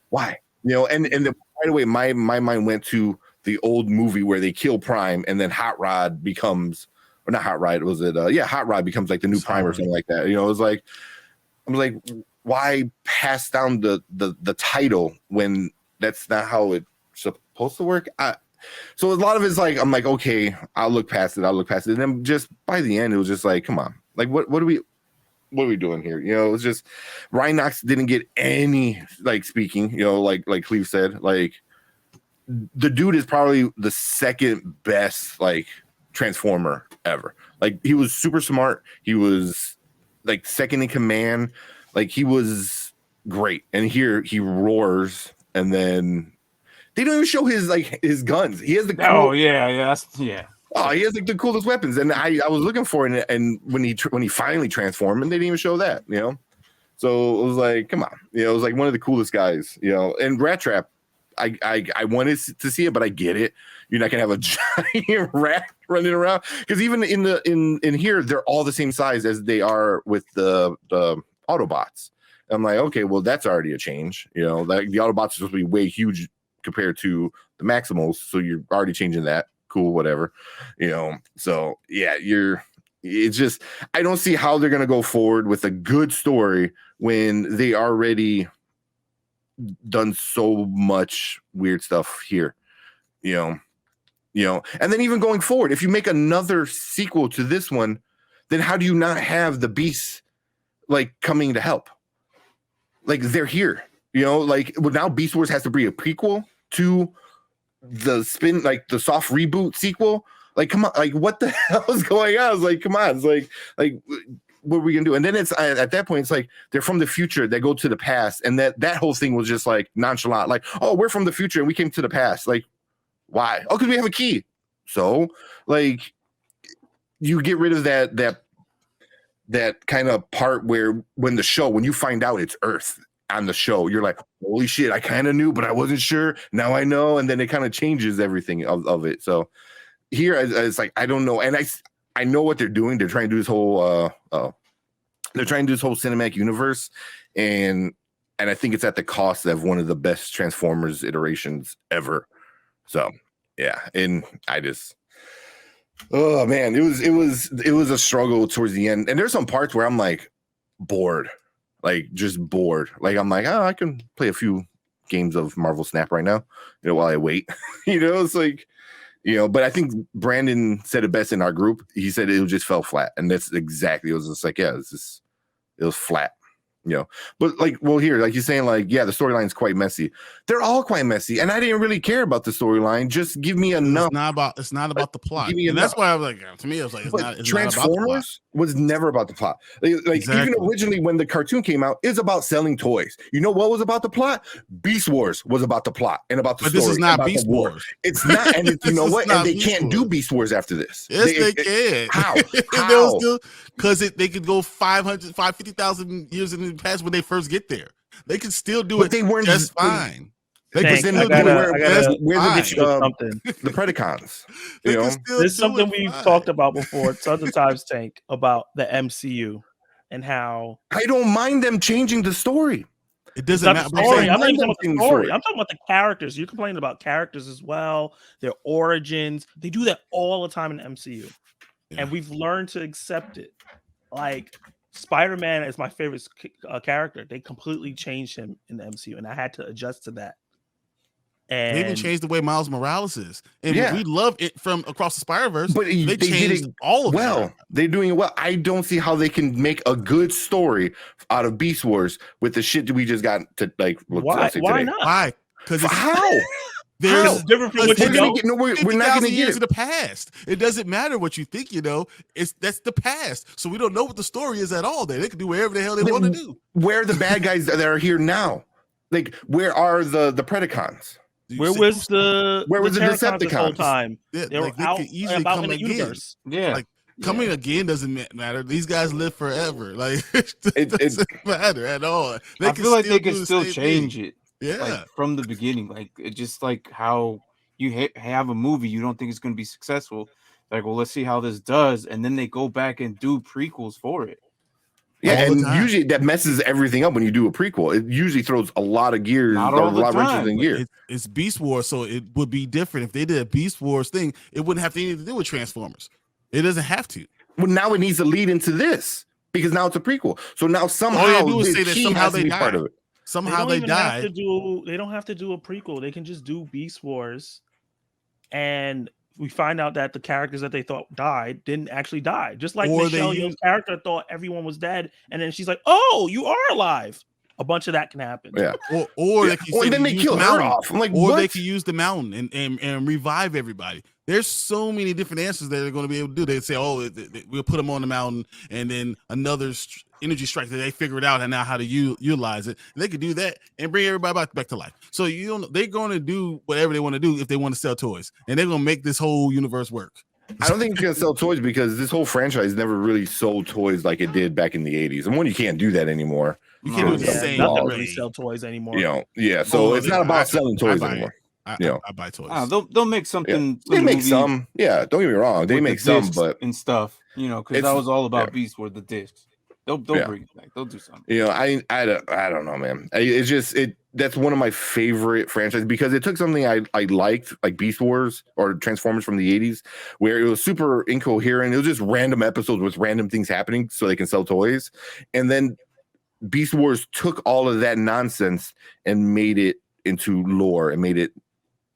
why? You know, and then right away my mind went to the old movie where they kill Prime, and then Hot Rod becomes, or not Hot Rod, was it? Hot Rod becomes like the new Prime or something like that. You know, it was like, I was like. Why pass down the title when that's not how it's supposed to work? So a lot of it's like, I'm like, okay, I'll look past it. And then just by the end, it was just like, come on, like what are we doing here? You know, it's just Rhinox didn't get any like speaking. You know, like Cleve said, like the dude is probably the second best like Transformer ever. Like he was super smart. He was like second in command. Like he was great, and here he roars, and then they don't even show his guns. He has the he has like the coolest weapons, and I was looking for it, and when he finally transformed, and they didn't even show that, you know. So it was like, come on, you know, it was like one of the coolest guys, you know. And Rat Trap, I wanted to see it, but I get it. You're not gonna have a giant rat running around because even in here, they're all the same size as they are with the Autobots. I'm like, okay, well, that's already a change. You know, like the Autobots are supposed to be way huge compared to the Maximals, so you're already changing that. Cool, whatever. You know, so yeah, it's just I don't see how they're gonna go forward with a good story when they already done so much weird stuff here, and then even going forward, if you make another sequel to this one, then how do you not have the beasts like coming to help? Like they're here, like now Beast Wars has to be a prequel to the soft reboot sequel. Like, come on, like what the hell is going on? It's like, come on, it's like what are we gonna do? And then it's at that point, it's like they're from the future that go to the past, and that whole thing was just like nonchalant, like, oh, we're from the future and we came to the past. Like, why? Oh, because we have a key. So, like, you get rid of that kind of part where when you find out it's Earth on the show, you're like, holy shit, I kind of knew, but I wasn't sure. Now I know, and then it kind of changes everything of it. So here, it's like I don't know, and I know what they're doing. They're trying to do this whole cinematic universe, and I think it's at the cost of one of the best Transformers iterations ever. So yeah, and oh man, it was a struggle towards the end, and there's some parts where I'm like bored, like just bored. Like I'm like, oh, I can play a few games of Marvel Snap right now, while I wait. It's like, but I think Brandon said it best in our group. He said it just fell flat, and that's exactly. It was just like, yeah, it was flat. But like, well, here, like you're saying, like, yeah, the storyline's quite messy. They're all quite messy, and I didn't really care about the storyline. Just give me enough. It's not about the plot, and that's why I was like, to me, I was like, it's Transformers was never about the plot. Like exactly. Even originally when the cartoon came out, it's about selling toys. You know what was about the plot? Beast Wars was about the plot and about the story. This is not Beast Wars. It's not, and you know what? And they can't do Beast Wars after this. Yes, they can. How? Because they could go 550,000 years in the past when they first get there. They can still do it. They weren't just fine. They can still do the Predacons. There's something we've talked about before, tons of times, Tank, about the MCU and how I don't mind them changing the story. It doesn't matter. I'm not even talking about the story. I'm talking about the characters. You're complaining about characters as well, their origins. They do that all the time in the MCU. Yeah. And we've learned to accept it. Like Spider-Man is my favorite character. They completely changed him in the MCU, and I had to adjust to that. And they even changed the way Miles Morales is, and we love it from Across the Spider-Verse. But they changed all of it. They're doing it well. I don't see how they can make a good story out of Beast Wars with the shit that we just got to like. Why not? Why? Because how? There's different from what you know. We're not going to get it. In the past. It doesn't matter what you think. That's the past. So we don't know what the story is at all. They can do whatever the hell they want to do. Where are the bad guys that are here now? Like, where are the Predacons? Where was the Decepticons this whole time? Yeah, they were out in the universe. Yeah. Coming again doesn't matter. These guys live forever. Like it doesn't matter at all. I feel like they can still change it. Yeah, like, from the beginning, like it's just like how you have a movie you don't think it's going to be successful. Like, well, let's see how this does, and then they go back and do prequels for it. Yeah, and usually that messes everything up when you do a prequel. It usually throws a lot of gears, a lot wrenches in gear. It's Beast Wars, so it would be different if they did a Beast Wars thing. It wouldn't have anything to do with Transformers. It doesn't have to. Well, now it needs to lead into this because now it's a prequel. So now somehow all you do is say that somehow they die. Part of it. Somehow they die. They don't have to do a prequel. They can just do Beast Wars, and we find out that the characters that they thought died didn't actually die. Just like Michelle Yeoh's character thought everyone was dead, and then she's like, "Oh, you are alive." A bunch of that can happen. Yeah. Or then they kill her off. I'm like, what? They can use the mountain and revive everybody. There's so many different answers that they're going to be able to do. They say, "Oh, we'll put them on the mountain," and then another energy strike that they figure it out and now how to utilize it. And they could do that and bring everybody back to life. So they're going to do whatever they want to do if they want to sell toys, and they're going to make this whole universe work. I don't think it's going to sell toys because this whole franchise never really sold toys like it did back in the 80s. And you can't do that anymore. You can't do the same. Nothing really sell toys anymore. So it's not about selling toys anymore. I buy toys. They'll make something. They make some. Yeah, don't get me wrong. They make some, but and stuff. Because that was all about Beast Wars, the discs. They'll bring it back. They'll do something. I don't know, man. It's just that's one of my favorite franchises because it took something I liked, like Beast Wars or Transformers from the 80s, where it was super incoherent. It was just random episodes with random things happening so they can sell toys. And then Beast Wars took all of that nonsense and made it into lore and made it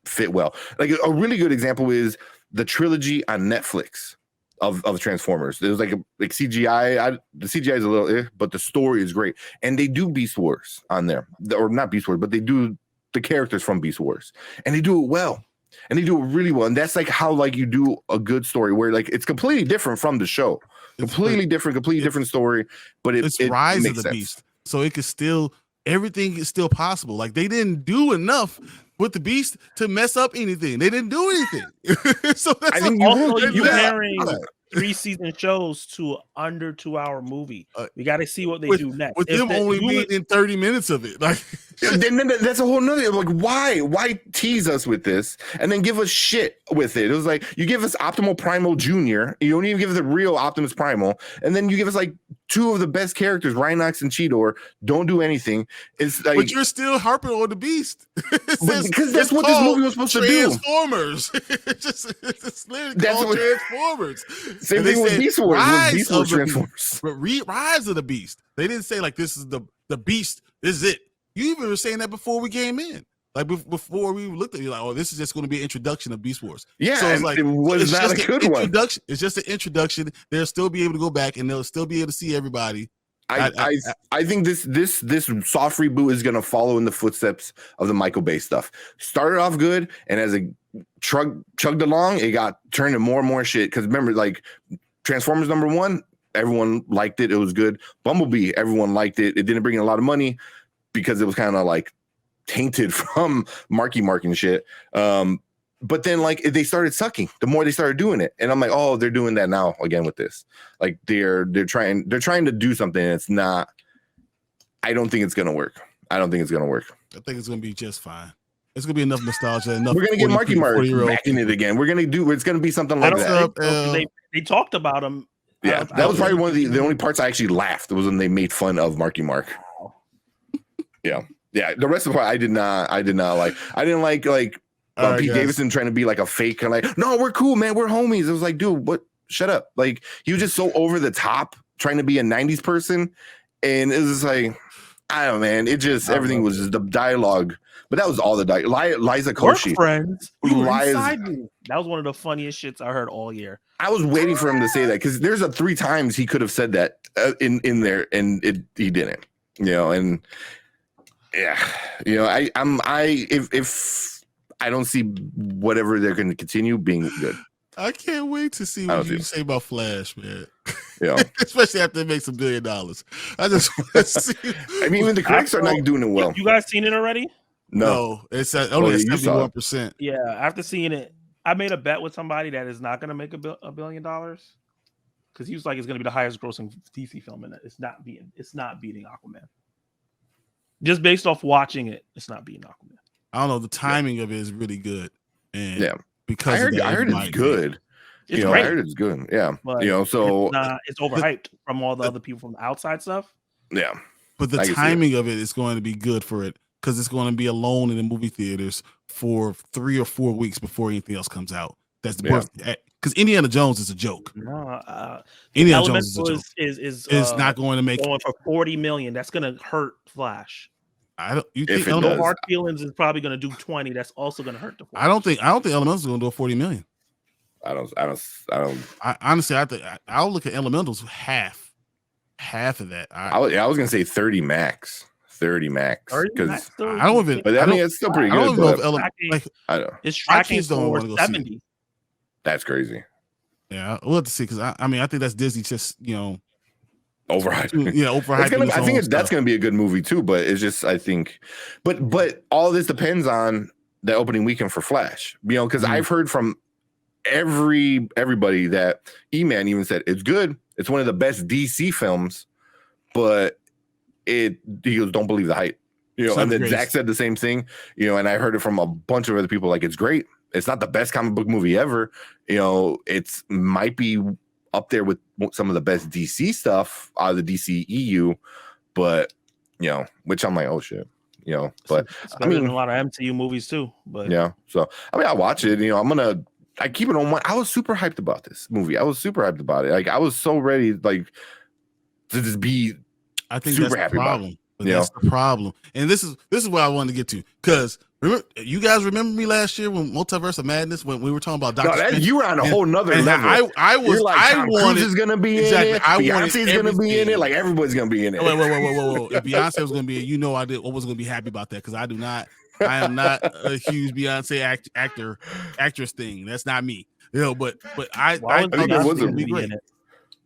fit well. Like a really good example is the trilogy on Netflix of Transformers. It was like CGI. The CGI is a little, but the story is great. And they do Beast Wars on there, or not Beast Wars, but they do the characters from Beast Wars, and they do it well. And they do it really well. And that's like how like you do a good story where like it's completely different from the show. Completely different story, but it's it Rise makes of the sense. Beast. So it could still, everything is still possible. Like they didn't do enough with the Beast to mess up anything. They didn't do anything. So that's I think Also, you you really- comparing 3-season shows to an under 2-hour movie. We got to see what they do next. With If them they only do being it- in 30 minutes of it. Like then that's a whole nother like why tease us with this and then give us shit with it. It was like you give us Optimal Primal Jr. You don't even give us the real Optimus Primal, and then you give us like two of the best characters, Rhinox and Cheetor, don't do anything. It's like, but you're still harping on the Beast. Because that's what this movie was supposed to do. Transformers. It's literally That's called what- Transformers. Same And they thing with said Beast Wars. Rise Beast Wars of the Transformers. But Rise of the Beast. They didn't say like this is the Beast. This is it. You even were saying that before we came in. Like before we looked at you, like, oh, this is just going to be an introduction of Beast Wars. Yeah, so it's and like it was it's not just a an good one. introduction. It's just an introduction. They'll still be able to go back and they'll still be able to see everybody. I think this soft reboot is going to follow in the footsteps of the Michael Bay stuff. Started off good, and as it chugged along, it got turned to more and more shit. Because remember, like Transformers #1, everyone liked it. It was good. Bumblebee, everyone liked it. It didn't bring in a lot of money because it was kind of like tainted from Marky Mark and shit. But then like they started sucking the more they started doing it. And I'm like, oh, they're doing that now again with this. Like they're trying to do something. And it's not, I don't think it's going to work. I think it's going to be just fine. It's going to be enough nostalgia. Enough. We're going to get Marky Mark back in it again. It's going to be something like that. They talked about him. Yeah. That was probably one of the only parts I actually laughed was when they made fun of Marky Mark. Yeah. Yeah. The rest of the part I did not like. I didn't like Pete Davidson trying to be like a fake and like, no, we're cool, man. We're homies. It was like, dude, what? Shut up. Like he was just so over the top trying to be a 90s person. And it was just like, I don't know, man. It just, everything was just the dialogue. But that was all the dialogue. Liza Koshy. Friends. You were inside me. That was one of the funniest shits I heard all year. I was waiting for him to say that because there's 3 times he could have said that in there and he didn't, and yeah, if I don't see whatever they're going to continue being good. I can't wait to see what you say about Flash, man. Yeah, especially after it makes $1 billion. I just want to see. I mean, even the critics are not doing it well. You guys seen it already? No, it's only at 71%. Yeah, after seeing it, I made a bet with somebody that is not going to make $1 billion because he was like, it's going to be the highest grossing DC film, and it's not beating Aquaman. Just based off watching it, it's not beating Aquaman. I don't know. The timing of it is really good, and because I heard it's good. It's great. I heard it's good. Yeah, but so it's overhyped from all the other people from the outside stuff. Yeah, but the timing of it is going to be good for it because it's going to be alone in the movie theaters for 3 or 4 weeks before anything else comes out. That's the birthday. Because Indiana Jones is a joke. No, Indiana Jones is a joke. Is not going to make going for $40 million. That's going to hurt Flash. I don't. You think No Hard Feelings is probably going to do 20. That's also going to hurt the Flash. I don't think Elementals is going to do $40 million. I don't. Honestly, I'll look at Elementals half of that. I was going to say 30 max. 30 max. Because I don't even. But I mean, it's still pretty good. I don't know if I don't. It's tracking for 70. That's crazy. Yeah, we'll have to see because I think that's Disney just overhyping. Overhyping. I think that's going to be a good movie too. But it's just I think, but all this depends on the opening weekend for Flash. Because I've heard from everybody that E-Man even said it's good. It's one of the best DC films, but he goes, don't believe the hype. And then Zach said the same thing. And I heard it from a bunch of other people. Like it's great. It's not the best comic book movie ever. It's might be up there with some of the best DC stuff out of the DC EU, but which I'm like, oh shit, but it's better than a lot of MCU movies too. But yeah, so I mean, I watch it. I keep it on one. I was super hyped about this movie. I was super hyped about it. Like I was so ready, like to just be I think super that's happy the about problem. it. But You that's know? the problem. And this is what I wanted to get to. Because you guys remember me last year when Multiverse of Madness, when we were talking about Doctor Strange? You were on a whole nother and level. You're like, Tom Cruise is gonna be exactly, in it. I wanted Beyonce's gonna be in it. everything. Like everybody's gonna be in it. Whoa. If Beyonce was gonna be, I was gonna be happy about that because I am not a huge Beyonce actress thing. That's not me. But I Why was think it Beyonce was gonna be be great. in it?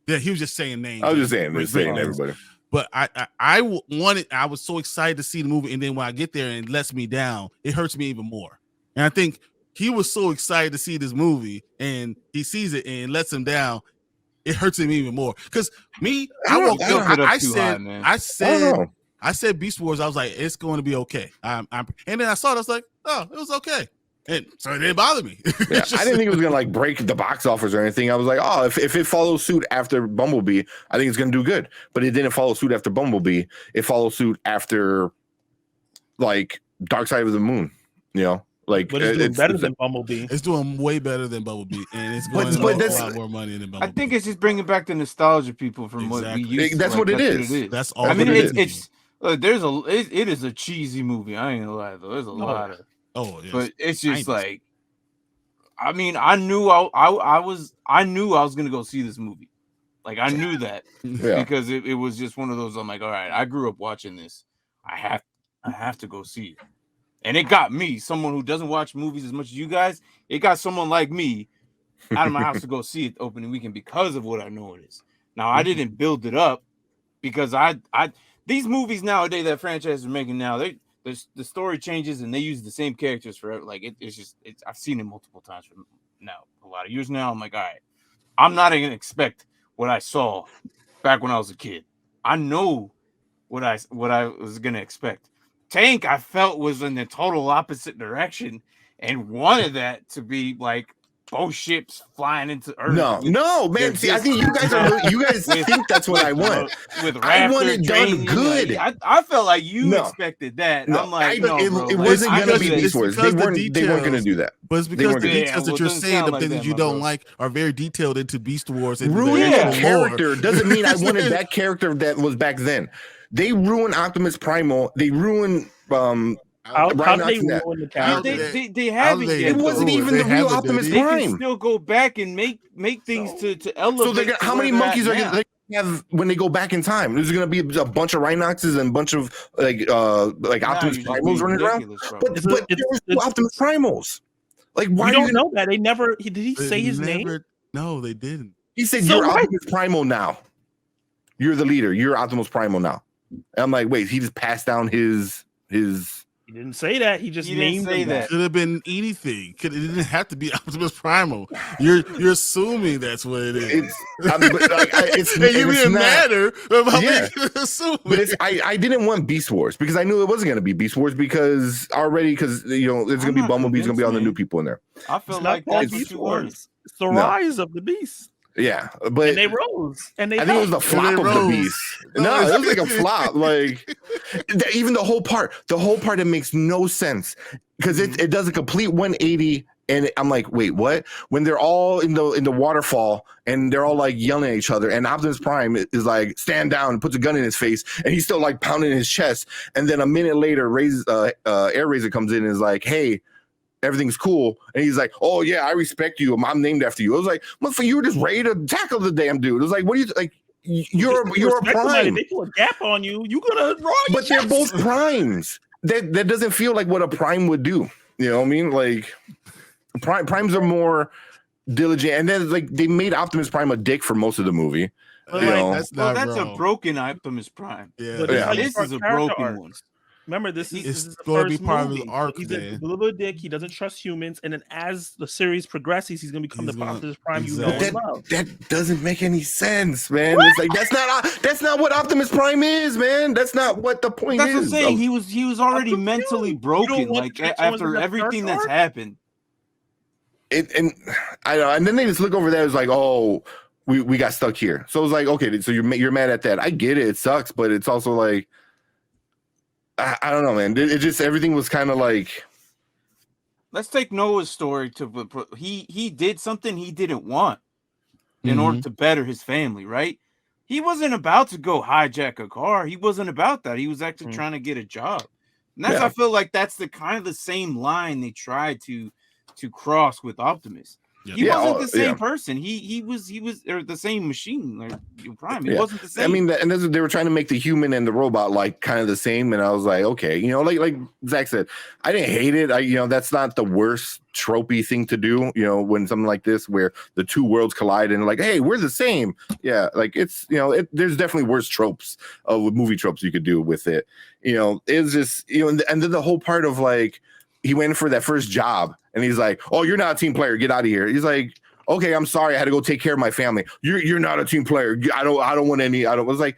Yeah, he was just saying names. I was just saying, Great names. everybody. But I was so excited to see the movie, and then when I get there and it lets me down, it hurts me even more. And I think he was so excited to see this movie, and he sees it and it lets him down. It hurts him even more because me, I said Beast Wars. I was like, it's going to be okay. And then I saw it. I was like, oh, it was okay. And so it didn't bother me. Yeah, I didn't think it was gonna like break the box office or anything. I was like, oh, if it follows suit after Bumblebee, I think it's gonna do good. But it didn't follow suit after Bumblebee. It followed suit after like Dark Side of the Moon. You know, like But it's doing better than Bumblebee. It's doing way better than Bumblebee, and it's going but a lot more money than Bumblebee. I think it's just bringing back the nostalgia people from what we used to. That's what it is. That's all. I mean, it it's look, it is a cheesy movie. I ain't gonna lie though. There's a lot of but it's just like. I mean, I knew I was gonna go see this movie. Like I knew that because it was just one of those. I'm like, all right, I grew up watching this. I have to go see it. And it got me, someone who doesn't watch movies as much as you guys. It got someone like me out of my house to go see it opening weekend because of what I know it is. Now I didn't build it up because I these movies nowadays that franchises are making now, the story changes and they use the same characters forever. Like it's I've seen it multiple times for now a lot of years now. I'm like, all right, I'm not gonna expect what I saw back when I was a kid. I know what I was gonna expect. Tank, I felt was in the total opposite direction and wanted that to be like both ships flying into Earth. No, man. See, I think you guys think that's what I want. I want it done good. Like, I felt like you expected that. No, I'm like, it wasn't gonna be Beast Wars. They weren't gonna do that. But it's because the details that you're saying, the things that you don't like, are very detailed into Beast Wars. And ruining a character doesn't mean I wanted that character that was back then. They ruined Optimus Primal. They ruined How they ruin the character? They haven't yet. It wasn't even the real Optimus Prime. They can still go back and make things to elevate. So how many monkeys are going to have when they go back in time? There's going to be a bunch of Rhinoxes and a bunch of like Optimus Primals running around. But they're Optimus Primals. Like why you don't know that? They never. Did he say his name? No, they didn't. He said you're Optimus Primal now. You're the leader. You're Optimus Primal now. And I'm like, wait, he just passed down his. He didn't say that. He just named that. Could have been anything. It didn't have to be Optimus Primal. You're assuming that's what it is. It didn't matter about making it assume. But I didn't want Beast Wars because I knew it wasn't going to be Beast Wars because it's going to be Bumblebee. It's going to be all the new people in there. I feel like that's Beast Wars. It's the rise of the beast. Yeah, but and they rose, and I think it was the flop of the beast. No, it was like a flop. Like even the whole part that makes no sense because it does a complete 180. And I'm like, wait, what? When they're all in the waterfall and they're all like yelling at each other, and Optimus Prime is like, stand down, and puts a gun in his face, and he's still like pounding his chest. And then a minute later, Air Razor comes in and is like, hey, everything's cool. And he's like, oh yeah, I respect you. I'm named after you. I was like, motherfucker, you were just ready to tackle the damn dude. It was like, what do you like? You're a prime. They put a gap on you. You gonna run? But they're both primes. That doesn't feel like what a prime would do. You know what I mean? Like primes are more diligent. And then like they made Optimus Prime a dick for most of the movie. That's a broken Optimus Prime. Yeah. This is a broken one. Remember, this is the going to first be part movie. of the arc. He's a little dick. He doesn't trust humans, and then as the series progresses, he's going to become the Optimus Prime you know and love. That doesn't make any sense, man. What? It's like that's not what Optimus Prime is, man. That's not what the point is. That's what I'm saying. He was already mentally broken, like after everything that's happened. And I know, and then they just look over there. It's like, oh, we got stuck here. So it's like, okay, so you're mad at that. I get it. It sucks, but it's also like. I don't know, man. It just everything was kind of like. Let's take Noah's story he did something he didn't want in order to better his family, right? he wasn't about to go hijack a car. He wasn't about that. He was actually trying to get a job. And that's I feel like that's the kind of the same line they tried to cross with Optimus. Yeah. He wasn't the same person. He was or the same machine, like Prime. He wasn't the same. I mean, and they were trying to make the human and the robot like kind of the same, and I was like, okay, you know, like Zach said, I didn't hate it. That's not the worst tropey thing to do. You know, when something like this where the two worlds collide and like, hey, we're the same. Yeah, like it's there's definitely worse tropes with movie tropes you could do with it. You know, it's just and then the whole part of like he went for that first job. And he's like, "Oh, you're not a team player. Get out of here." He's like, "Okay, I'm sorry. I had to go take care of my family. You're not a team player. I don't want any. I was like,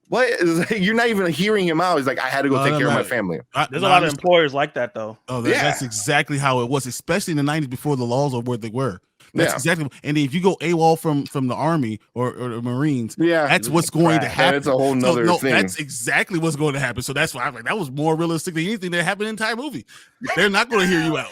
what? Like, you're not even hearing him out. He's like, I had to go take care of my family. There's a lot of employers like that, though. Oh, that's exactly how it was, especially in the 90s before the laws are where they were. That's exactly. And if you go AWOL from the Army or the Marines, that's what's going to happen. That's a whole nother thing. That's exactly what's going to happen. So that's why I'm like, that was more realistic than anything that happened in the entire movie. They're not going to hear you out.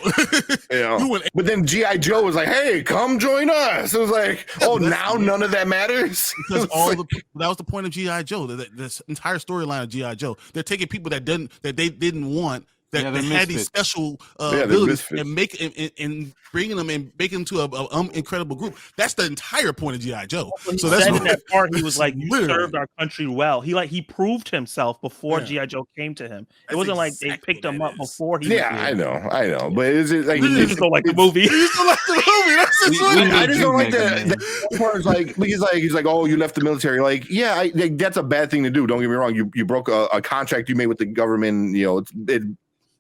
But then G.I. Joe was like, "Hey, come join us." It was like, now none of that matters because that was the point of G.I. Joe. This entire storyline of G.I. Joe. They're taking people that they didn't want. That had these special abilities and bringing them and making them to an incredible group. That's the entire point of G.I. Joe. So that's in that part. He was like, "You served our country well." He proved himself before G.I. Joe came to him. It wasn't like they picked him up before he. Yeah, I know, but it's just like you just don't like the movie. You just don't like the movie. That's I just don't like the part. Is like he's like, "Oh, you left the military." Like, yeah, that's a bad thing to do. Don't get me wrong. You broke a contract you made with the government. You know,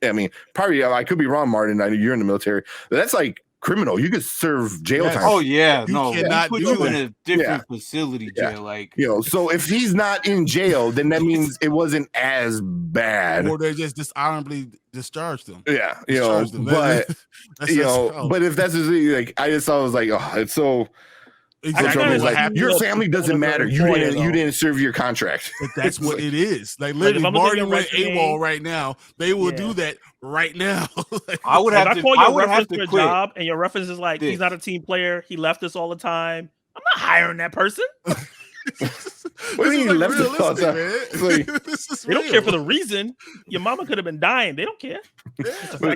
I mean, probably I could be wrong, Martin. I know you're in the military. But that's like criminal. You could serve jail time. Oh yeah, you cannot put you in a different facility jail. Like so if he's not in jail, then that means it wasn't as bad. Or they just dishonorably discharged him. Yeah, but but if that's just like I just thought it was like, oh, it's so. Exactly. Like, your family doesn't matter. You didn't serve your contract. But that's what it is. Like literally, Martin went AWOL right now. They will do that right now. I would have to call your reference to a job, and your reference is like he's not a team player. He left us all the time. I'm not hiring that person. What do you mean left us all the time? They don't care for the reason. Your mama could have been dying. They don't care.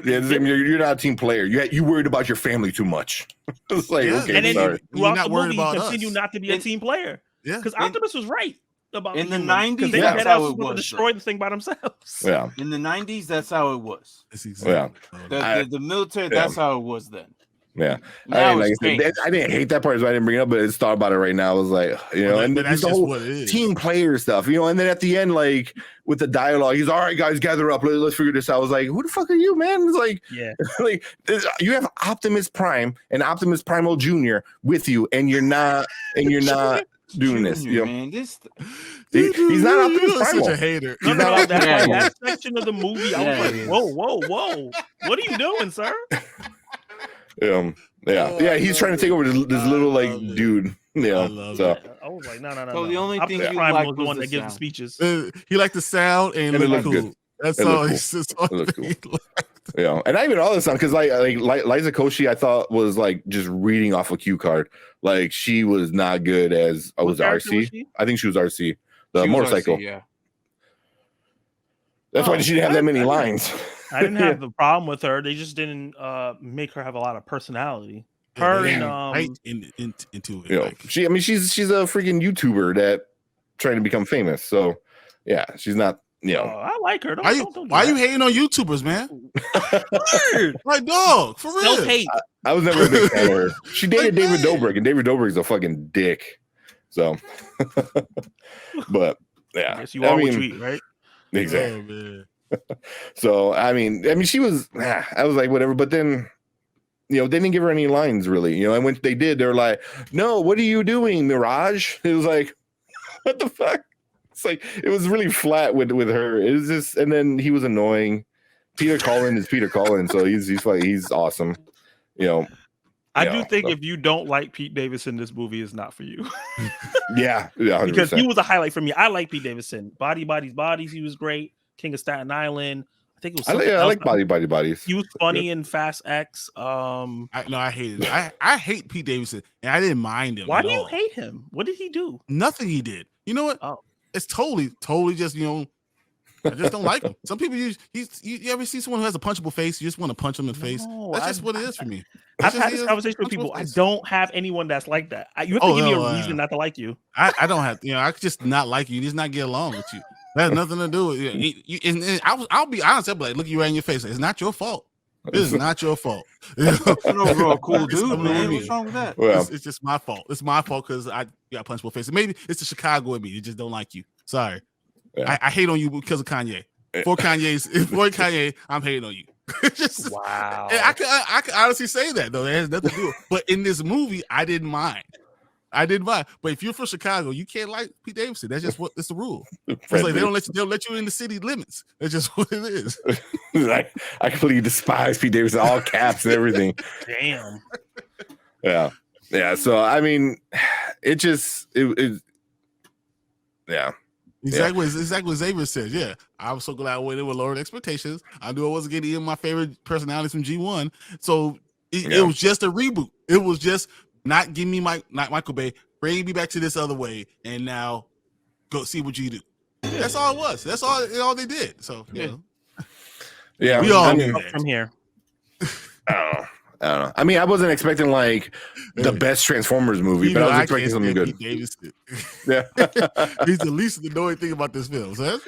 You're not a team player. You worried about your family too much. It's like, okay, and then sorry. Throughout the movie, you continue not to be a team player. Yeah, because Optimus was right about in the 90s. That's how it was. Destroy the thing by themselves. Yeah, in the 90s, that's how it was. The military. That's how it was then. Yeah, I didn't hate that part, so I didn't bring it up, but I just thought about it right now. I was like, and that's the whole team player stuff, and then at the end, like with the dialogue, he's all right, guys, gather up, let's figure this out. I was like, who the fuck are you, man? It's like, like you have Optimus Prime and Optimus Primal Jr. with you, and you're not doing this. Man, he's not Optimus Primal. Such a hater. That section of the movie, I was like, whoa, what are you doing, sir? He's trying to take over this little dude. Yeah, I was like, no. So the only thing Prime was the one that gives the speeches. He liked the sound and it looked cool. Good. That's all. He's just cool. Yeah, and not even all this time because like Liza Koshy, I thought was like just reading off a cue card. Like she was not good as was RC. I think she was RC, the motorcycle. RC, that's why she didn't have that many lines. I didn't have the problem with her. They just didn't make her have a lot of personality. Her and into it. She's a freaking YouTuber that trying to become famous. So yeah, she's not. I like her. Why are you hating on YouTubers, man? My dog, for real. Hate. I was never a big fan of her. She dated David Dobrik, and David Dobrik's a fucking dick. So, but yeah, you all tweet, right? Exactly. So I mean, she was. I was like, whatever. But then, they didn't give her any lines really. And when they did, they were like, "No, what are you doing, Mirage?" It was like, what the fuck? It's like it was really flat with her. It was just, and then he was annoying. Peter Cullen is Peter Cullen, so he's awesome. I do think if you don't like Pete Davidson, this movie is not for you. yeah, 100%. Because he was a highlight for me. I like Pete Davidson. Bodies. He was great. King of Staten Island. I think it was. I like Bodies. He was funny in Fast X. I hated it. I hate Pete Davidson, and I didn't mind him. Why do you hate him? What did he do? Nothing he did. You know what? Oh. It's totally just, I just don't like him. Some people, you ever see someone who has a punchable face? You just want to punch them in the face. That's just what it is for me. I've had this conversation with people. I don't have anyone that's like that. You have to give me a reason not to like you. I don't have, I could just not like you. Just not get along with you. That has nothing to do with it. And I'll be honest. I'll be like, look you right in your face. It's not your fault. This is not your fault. An overall cool dude, man. What's wrong with that? Well, it's just my fault. It's my fault because I got punchable face. Maybe it's the Chicago in me. It just don't like you. Sorry. Yeah. I hate on you because of Kanye. For Kanye, I'm hating on you. Just, wow. I can honestly say that though. It has nothing to do with it. But in this movie, I didn't mind. But if you're from Chicago, you can't like Pete Davidson. That's just it's the rule. It's like they don't let you in the city limits. That's just what it is. I completely despise Pete Davidson, all caps and everything. Damn. Yeah. So I mean, it yeah. Exactly what Xavier said. Yeah, I was so glad I went in with lowered expectations. I knew I wasn't getting in my favorite personalities from G1, so it was just a reboot. It was just not give me not Michael Bay, bring me back to this other way, and now go see what you do. That's all it was. That's all they did. So yeah, we all knew from here. I don't know. I mean, I wasn't expecting like the best Transformers movie, but I was expecting something good. Yeah, he's the least annoying thing about this film. So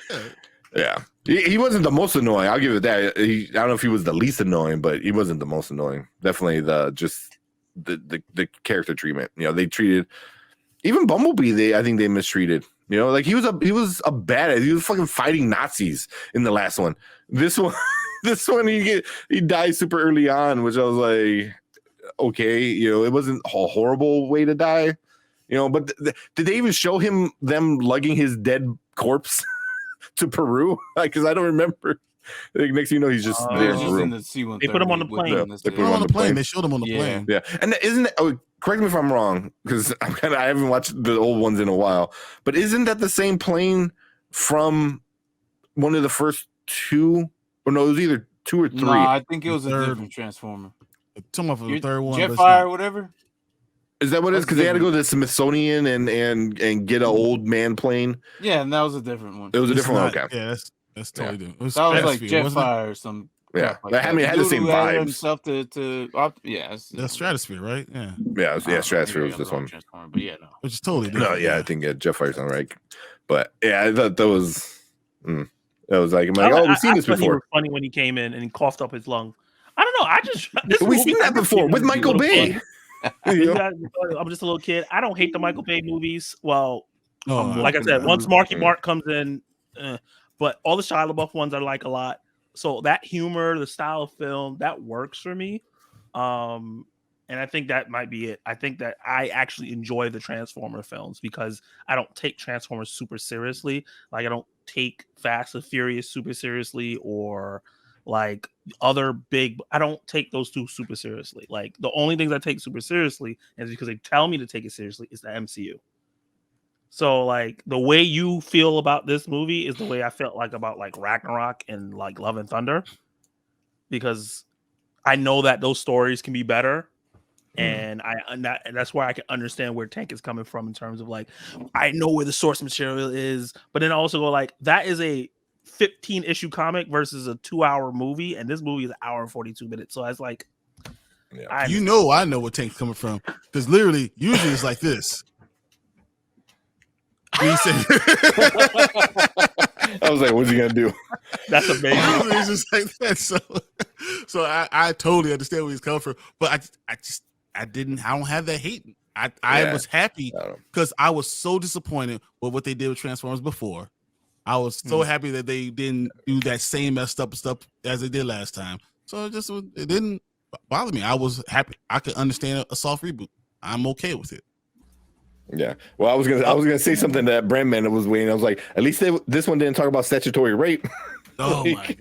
yeah, he wasn't the most annoying. I'll give it that. I don't know if he was the least annoying, but he wasn't the most annoying. Definitely the character treatment. They treated even Bumblebee. I think they mistreated. Like he was a badass. He was fucking fighting Nazis in the last one. This one he died super early on, which I was like, okay, it wasn't a horrible way to die, but did they even show them lugging his dead corpse to Peru? Because I don't remember. Like, next thing you know, he's just there in Peru. They put him on the plane. They put him on the plane. They showed him on the plane. Yeah, and isn't it? Oh, correct me if I'm wrong, because I haven't watched the old ones in a while. But isn't that the same plane from one of the first two? Or no, it was either 2 or 3. No, I think it was a different Transformer. Some of the third one, Jetfire or whatever. Is that what it is? Because they had to go to the Smithsonian and get an old man plane. Yeah, and that was a different one. It was a different one. Okay. Yeah, that's totally different. That was like Jetfire or some. Yeah, like I mean, it had the same vibes. Himself the Stratosphere, right? Yeah, Stratosphere was this one. But yeah, no, which is totally different. No, yeah, I think Jetfire's not right. But yeah, I thought that was. That was like, we've seen this before. He was funny when he came in and he coughed up his lung. I don't know. We've seen that before with Michael Bay. I'm just a little kid. I don't hate the Michael Bay movies. Well, like I said, once Marky Mark comes in, but all the Shia LaBeouf ones I like a lot. So that humor, the style of film, that works for me. And I think that might be it. I think that I actually enjoy the Transformer films because I don't take Transformers super seriously. Like I don't take Fast and Furious super seriously or like other big. I don't take those two super seriously. Like the only things I take super seriously is because they tell me to take it seriously is the MCU. So like the way you feel about this movie is the way I felt like about like Ragnarok and like Love and Thunder, because I know that those stories can be better. And that's why I can understand where Tank is coming from in terms of like, I know where the source material is, but then also go like, that is a 15 issue comic versus a 2-hour movie. And this movie is 1 hour and 42 minutes. So I was like, I know where Tank's coming from. Because literally, usually it's like this. I was like, what's he going to do? That's amazing. It's just like that. So I totally understand where he's coming from. But I don't have that hate. I was happy because I was so disappointed with what they did with Transformers before. I was so happy that they didn't do that same messed up stuff as they did last time. So it didn't bother me. I was happy. I could understand a soft reboot. I'm okay with it. Yeah. Well, I was gonna say something that Brandman was waiting. I was like, at least this one didn't talk about statutory rape. Oh my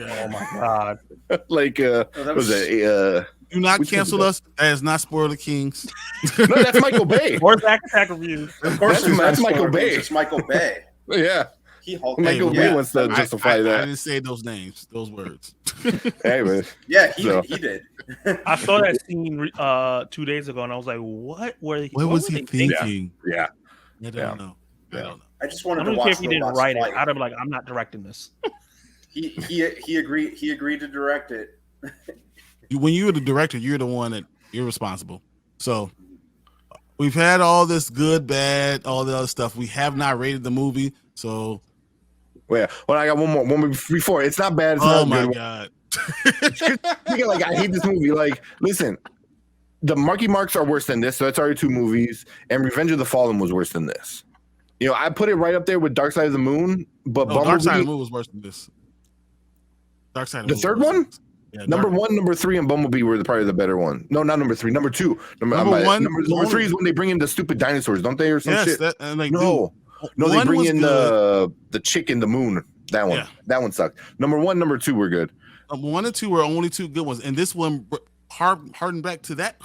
god! Like, was it? Do not cancel us. That is not Spoiler Kings. No, that's Michael Bay. Or Zack Attack Reviews. Of course, that's Michael Bay. It's Michael Bay. Yeah. Michael Bay wants to justify that. I didn't say those names, those words. Hey, man. Yeah, he did. I saw that scene 2 days ago, and I was like, "What was he thinking?" Yeah. I don't know. I don't know. I just I wanted don't to even care watch if he didn't robots write it. fight. I'd be like, I'm not directing this. He agreed to direct it. When you're the director, you're the one that you're responsible. So we've had all this good, bad, all the other stuff. We have not rated the movie. So Well, I got one more before. It's not bad. It's oh not my good. god. Like, I hate this movie. Like, listen, the Marky Marks are worse than this. So that's already 2 movies. And Revenge of the Fallen was worse than this. You know, I put it right up there with Dark Side of the Moon. But No, Dark Side of Bumblebee, the Moon was worse than this. Dark Side of the Moon third was worse than one? this. Yeah, Number 1, number 3, and Bumblebee were probably the better one. No, not number 3. Number 2. Number 3 is when they bring in the stupid dinosaurs, don't they, or some shit? That, and like, No, dude, they bring was in good. the chick in the moon. That one. Yeah. That one sucked. Number 1, number 2 were good. 1 and 2 were only 2 good ones, and this one harkened back to that.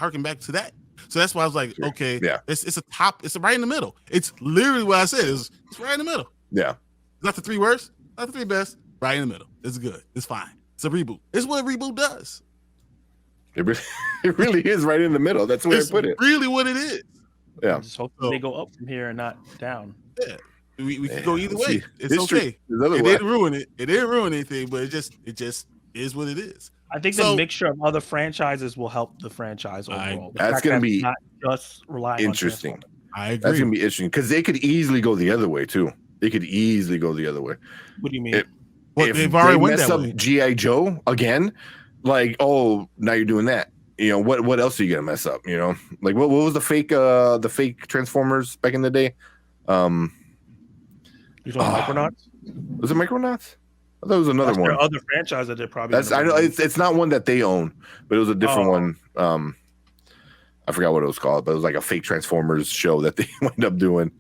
So that's why I was like, okay, Yeah. it's a top. It's right in the middle. It's literally what I said. It's right in the middle. Yeah. Not the 3 worst, not the 3 best. Right in the middle. It's good. It's fine. It's a reboot. It's what a reboot does. It really is right in the middle. That's where I It's put it. really what it is. Yeah. Just hope they go up from here and not down. Yeah. We could go either way. See, It's history okay. is otherwise. It didn't ruin it. It didn't ruin anything, but it just is what it is. I think the mixture of other franchises will help the franchise overall. That's going to be not just relying interesting. on I agree. That's going to be interesting because they could easily go the other way too. They could easily go the other way. What do you mean? If they've already went mess that up way. G.I. Joe again, like, oh, now you're doing that. You know, what else are you gonna mess up? You know, like what was the fake Transformers back in the day? You talking Micronauts? Was it Micronauts? I thought it was another That's one. their other franchise that they're probably. That's I know it's not one that they own, but it was a different one. I forgot what it was called, but it was like a fake Transformers show that they wound up doing.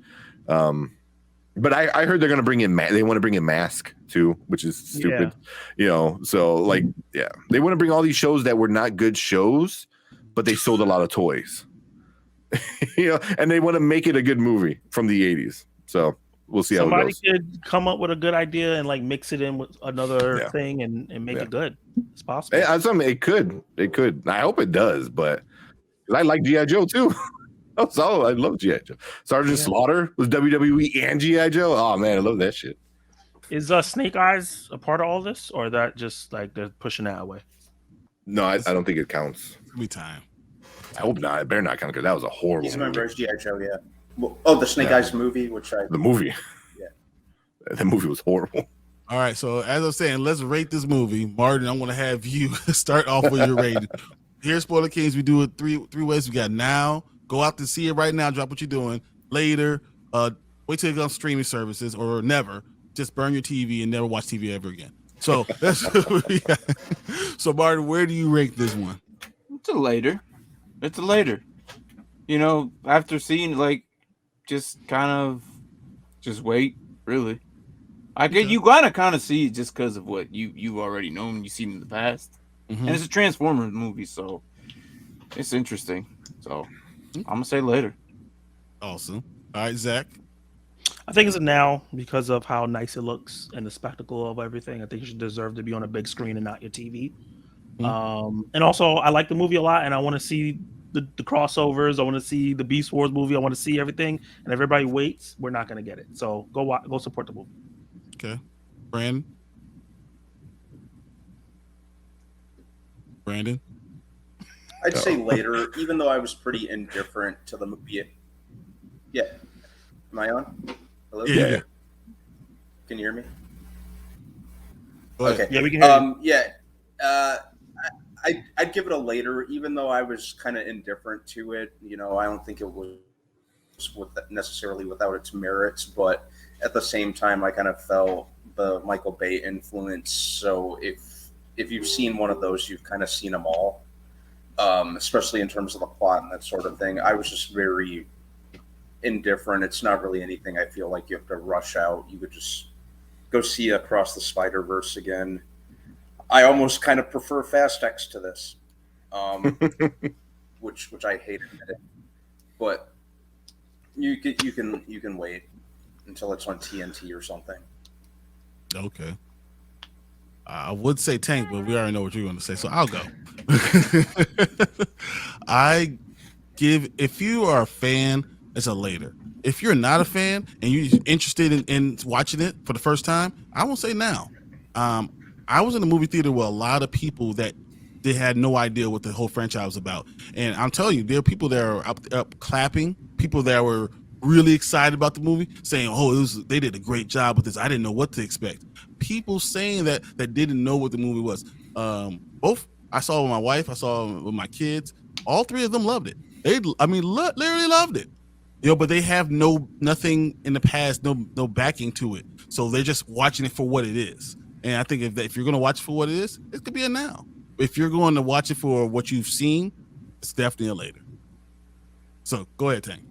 But I heard they're gonna bring in they want to bring in Mask too, which is stupid. You know, so like they want to bring all these shows that were not good shows, but they sold a lot of toys. You know, and they want to make it a good movie from the 80s. So we'll see how it goes. Somebody could come up with a good idea and like mix it in with another thing and make it good. It's possible. It could. I hope it does, but I like G.I. Joe too. That's all. I love G.I. Joe. Sergeant Slaughter was WWE and G.I. Joe. Oh man, I love that shit. Is Snake Eyes a part of all this, or that just like they're pushing that away? No, I don't think it counts. It'll be time. I hope not. It better not count because that was a horrible He's a member movie. of G.I. Joe, yeah. Well, the Snake Eyes movie, The movie. Yeah. That movie was horrible. All right, so as I was saying, let's rate this movie. Martin, I'm going to have you start off with your rating. Here, Spoiler Kings, we do it three ways. We got now. Go out to see it right now. Drop what you're doing. Later, wait till it goes on streaming services, or never. Just burn your TV and never watch TV ever again. So that's what we got. So Martin, where do you rate this one? It's a later. You know, after seeing just wait. Really, you gotta kind of see it just because of what you already know and you've seen in the past, and it's a Transformers movie, so it's interesting. So I'm gonna say later. Awesome. All right, Zach. I think it's a now because of how nice it looks and the spectacle of everything. I think you should deserve to be on a big screen and not your TV. And also, I like the movie a lot, and I want to see the crossovers. I want to see the Beast Wars movie. I want to see everything. And if everybody waits, we're not going to get it. So go support the movie. Okay, Brandon. I'd say later, even though I was pretty indifferent to the movie. Yeah. Am I on? Hello? Yeah. Can you hear me? Okay. Okay. Yeah, we can hear you. I'd give it a later, even though I was kind of indifferent to it. You know, I don't think it was necessarily without its merits, but at the same time, I kind of felt the Michael Bay influence. So if you've seen one of those, you've kind of seen them all, especially in terms of the plot and that sort of thing. I was just very indifferent. It's not really anything I feel like you have to rush out. You could just go see Across the Spider-Verse again. I almost kind of prefer Fast X to this, which I hate admitting, but you can wait until it's on TNT or something. Okay. I would say Tank, but we already know what you're going to say, so I'll go. If you are a fan, it's a later. if you're not a fan and you're interested in watching it for the first time, I won't say now. I was in the movie theater with a lot of people that they had no idea what the whole franchise was about. And I'm telling you, there are people that are up clapping, people that were really excited about the movie, saying, "Oh, they did a great job with this. I didn't know what to expect." People saying that didn't know what the movie was. Both I saw with my wife, I saw with my kids. All three of them loved it. Literally loved it. But they have nothing in the past, no backing to it. So they're just watching it for what it is. And I think if you're going to watch it for what it is, it could be a now. If you're going to watch it for what you've seen, it's definitely a later. So go ahead, Tank.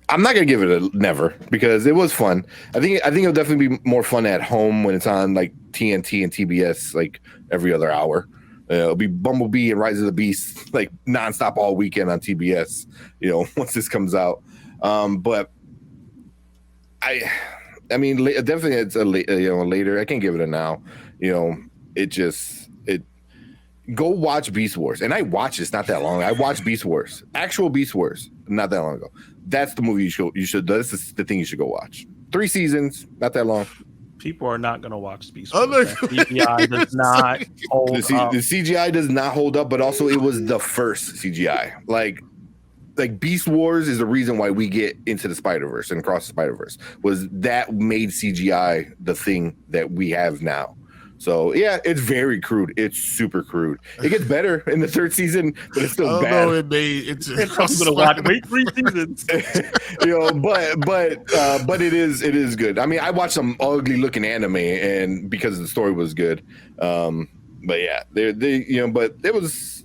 I'm not gonna give it a never because it was fun. I think it'll definitely be more fun at home when it's on like TNT and TBS like every other hour. It'll be Bumblebee and Rise of the Beast like nonstop all weekend on TBS. Once this comes out, but I mean definitely it's a later. I can't give it a now. Go watch Beast Wars. And I watched this not that long ago. I watched Beast Wars, actual Beast Wars, not that long ago. That's the movie you should. This is the thing you should go watch. 3 seasons, not that long. People are not going to watch Beast Wars. CGI does not hold up. The CGI does not hold up, but also it was the first CGI. Like Beast Wars is the reason why we get into the Spider-Verse and across the Spider-Verse. Was that made CGI the thing that we have now? So yeah, it's very crude. It's super crude. It gets better in the 3rd season, but it's still bad. I'm gonna wait 3 seasons. But it is good. I mean, I watched some ugly looking anime, and because the story was good. But yeah, but it was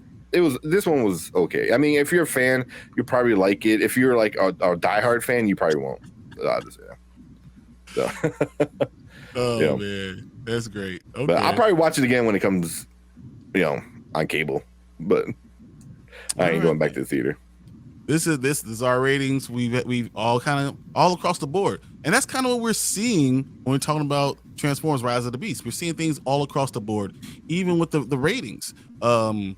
this one was okay. I mean, if you're a fan, you probably like it. If you're like a diehard fan, you probably won't. So. Man. That's great. Okay. But I'll probably watch it again when it comes, on cable. But I ain't going back to the theater. This is our ratings. We've all across the board, and that's kind of what we're seeing when we're talking about Transformers: Rise of the Beast. We're seeing things all across the board, even with the ratings. When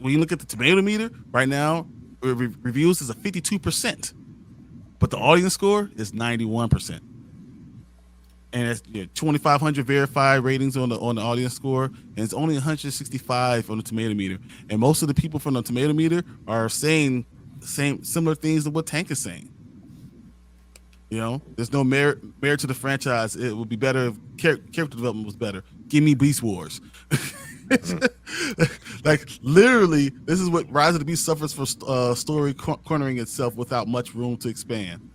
you look at the tomato meter right now, reviews is a 52%, but the audience score is 91%. And it's 2,500 verified ratings on the audience score, and it's only 165 on the tomato meter. And most of the people from the tomato meter are saying similar things to what Tank is saying. There's no merit to the franchise. It would be better if character development was better. Give me Beast Wars. Like literally, this is what Rise of the Beast suffers for story cornering itself without much room to expand.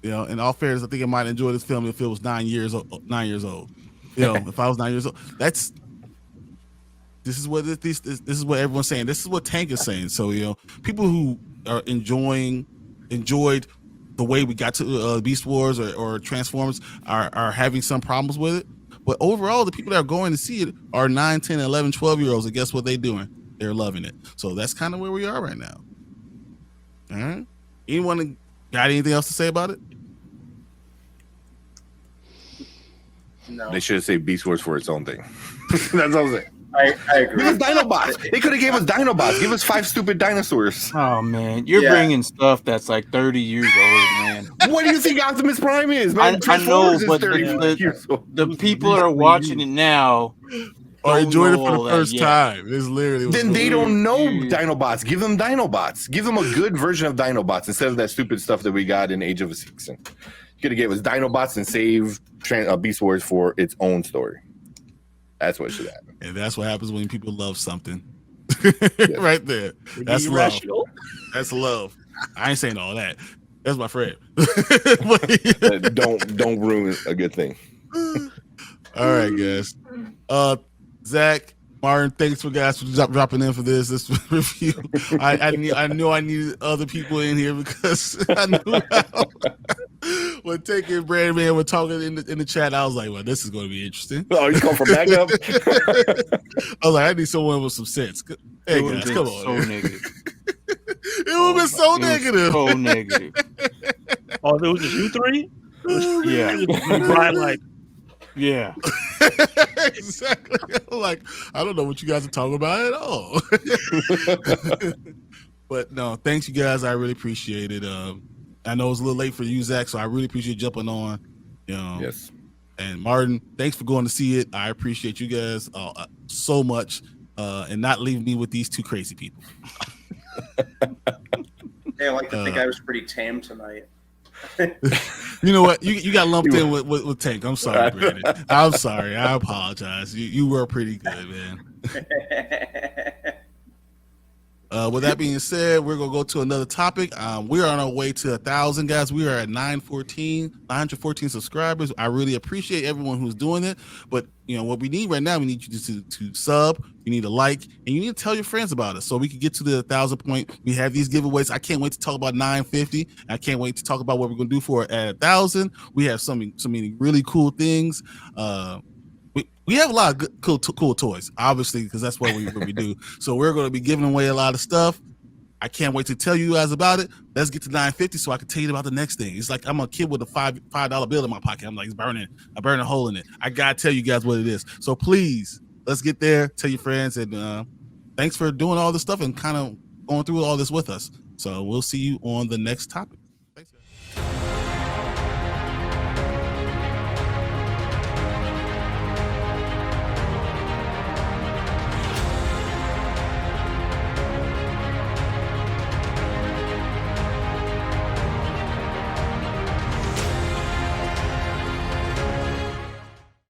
In all fairness, I think I might enjoy this film if it was 9 years old. If I was 9 years old, this is what this is what everyone's saying. This is what Tank is saying. So people who are enjoyed the way we got to Beast Wars or Transformers are having some problems with it. But overall, the people that are going to see it are 9, 10, 11, 12-year-olds. And guess what they're doing? They're loving it. So that's kind of where we are right now. All right. Anyone got anything else to say about it? No. They should have saved Beast Wars for its own thing. That's what I'm saying. I agree. Give us Dinobots. They could have gave us Dinobots. Give us 5 stupid dinosaurs. Oh man, you're bringing stuff that's like 30 years old, man. What do you think Optimus Prime is? Man, I know, is but 30 years old. the people that are watching it now Or enjoyed it for all the that first yet. time. It's literally. Then they don't know Dude. Dinobots. Give them Dinobots. Give them a good version of Dinobots instead of that stupid stuff that we got in Age of Extinction. You could have gave us Dinobots and saved Beast Wars for its own story. That's what should happen. And that's what happens when people love something. Yeah. Right there. That's love. Irrational. That's love. I ain't saying all that. That's my friend. Don't ruin a good thing. All right, guys. Zach, Martin, thanks for dropping in for this review. I knew I needed other people in here because I knew how when Take and Brandman were talking in the chat, I was like, well, this is going to be interesting. Oh, you come from backup? I was like, I need someone with some sense. Hey, guys, come on. So negative. It would have been so negative. So negative. Oh, it was just you three? Yeah. Brian, like, Yeah. Exactly. Like, I don't know what you guys are talking about at all. But no, thanks you guys. I really appreciate it. I know it's a little late for you, Zach, so I really appreciate you jumping on. Yes. And Martin, thanks for going to see it. I appreciate you guys so much, and not leaving me with these two crazy people. Hey, I like to think I was pretty tame tonight. You know what? You got lumped in with Tank. I'm sorry, Brandon. I'm sorry. I apologize. You were pretty good, man. With that being said, we're gonna go to another topic. We are on our way to 1,000, guys. We are at 914 subscribers. I really appreciate everyone who's doing it. But what we need right now, we need you to sub. You need to like, and you need to tell your friends about us so we can get to the 1,000 point. We have these giveaways. I can't wait to talk about 950. I can't wait to talk about what we're gonna do for it at 1,000. We have so many really cool things. We have a lot of good, cool toys, obviously, because that's what we do. So we're going to be giving away a lot of stuff. I can't wait to tell you guys about it. Let's get to 950 so I can tell you about the next thing. It's like I'm a kid with a $5 bill in my pocket. I'm like, it's burning. I burn a hole in it. I got to tell you guys what it is. So please, let's get there. Tell your friends. And thanks for doing all this stuff and kind of going through all this with us. So we'll see you on the next topic.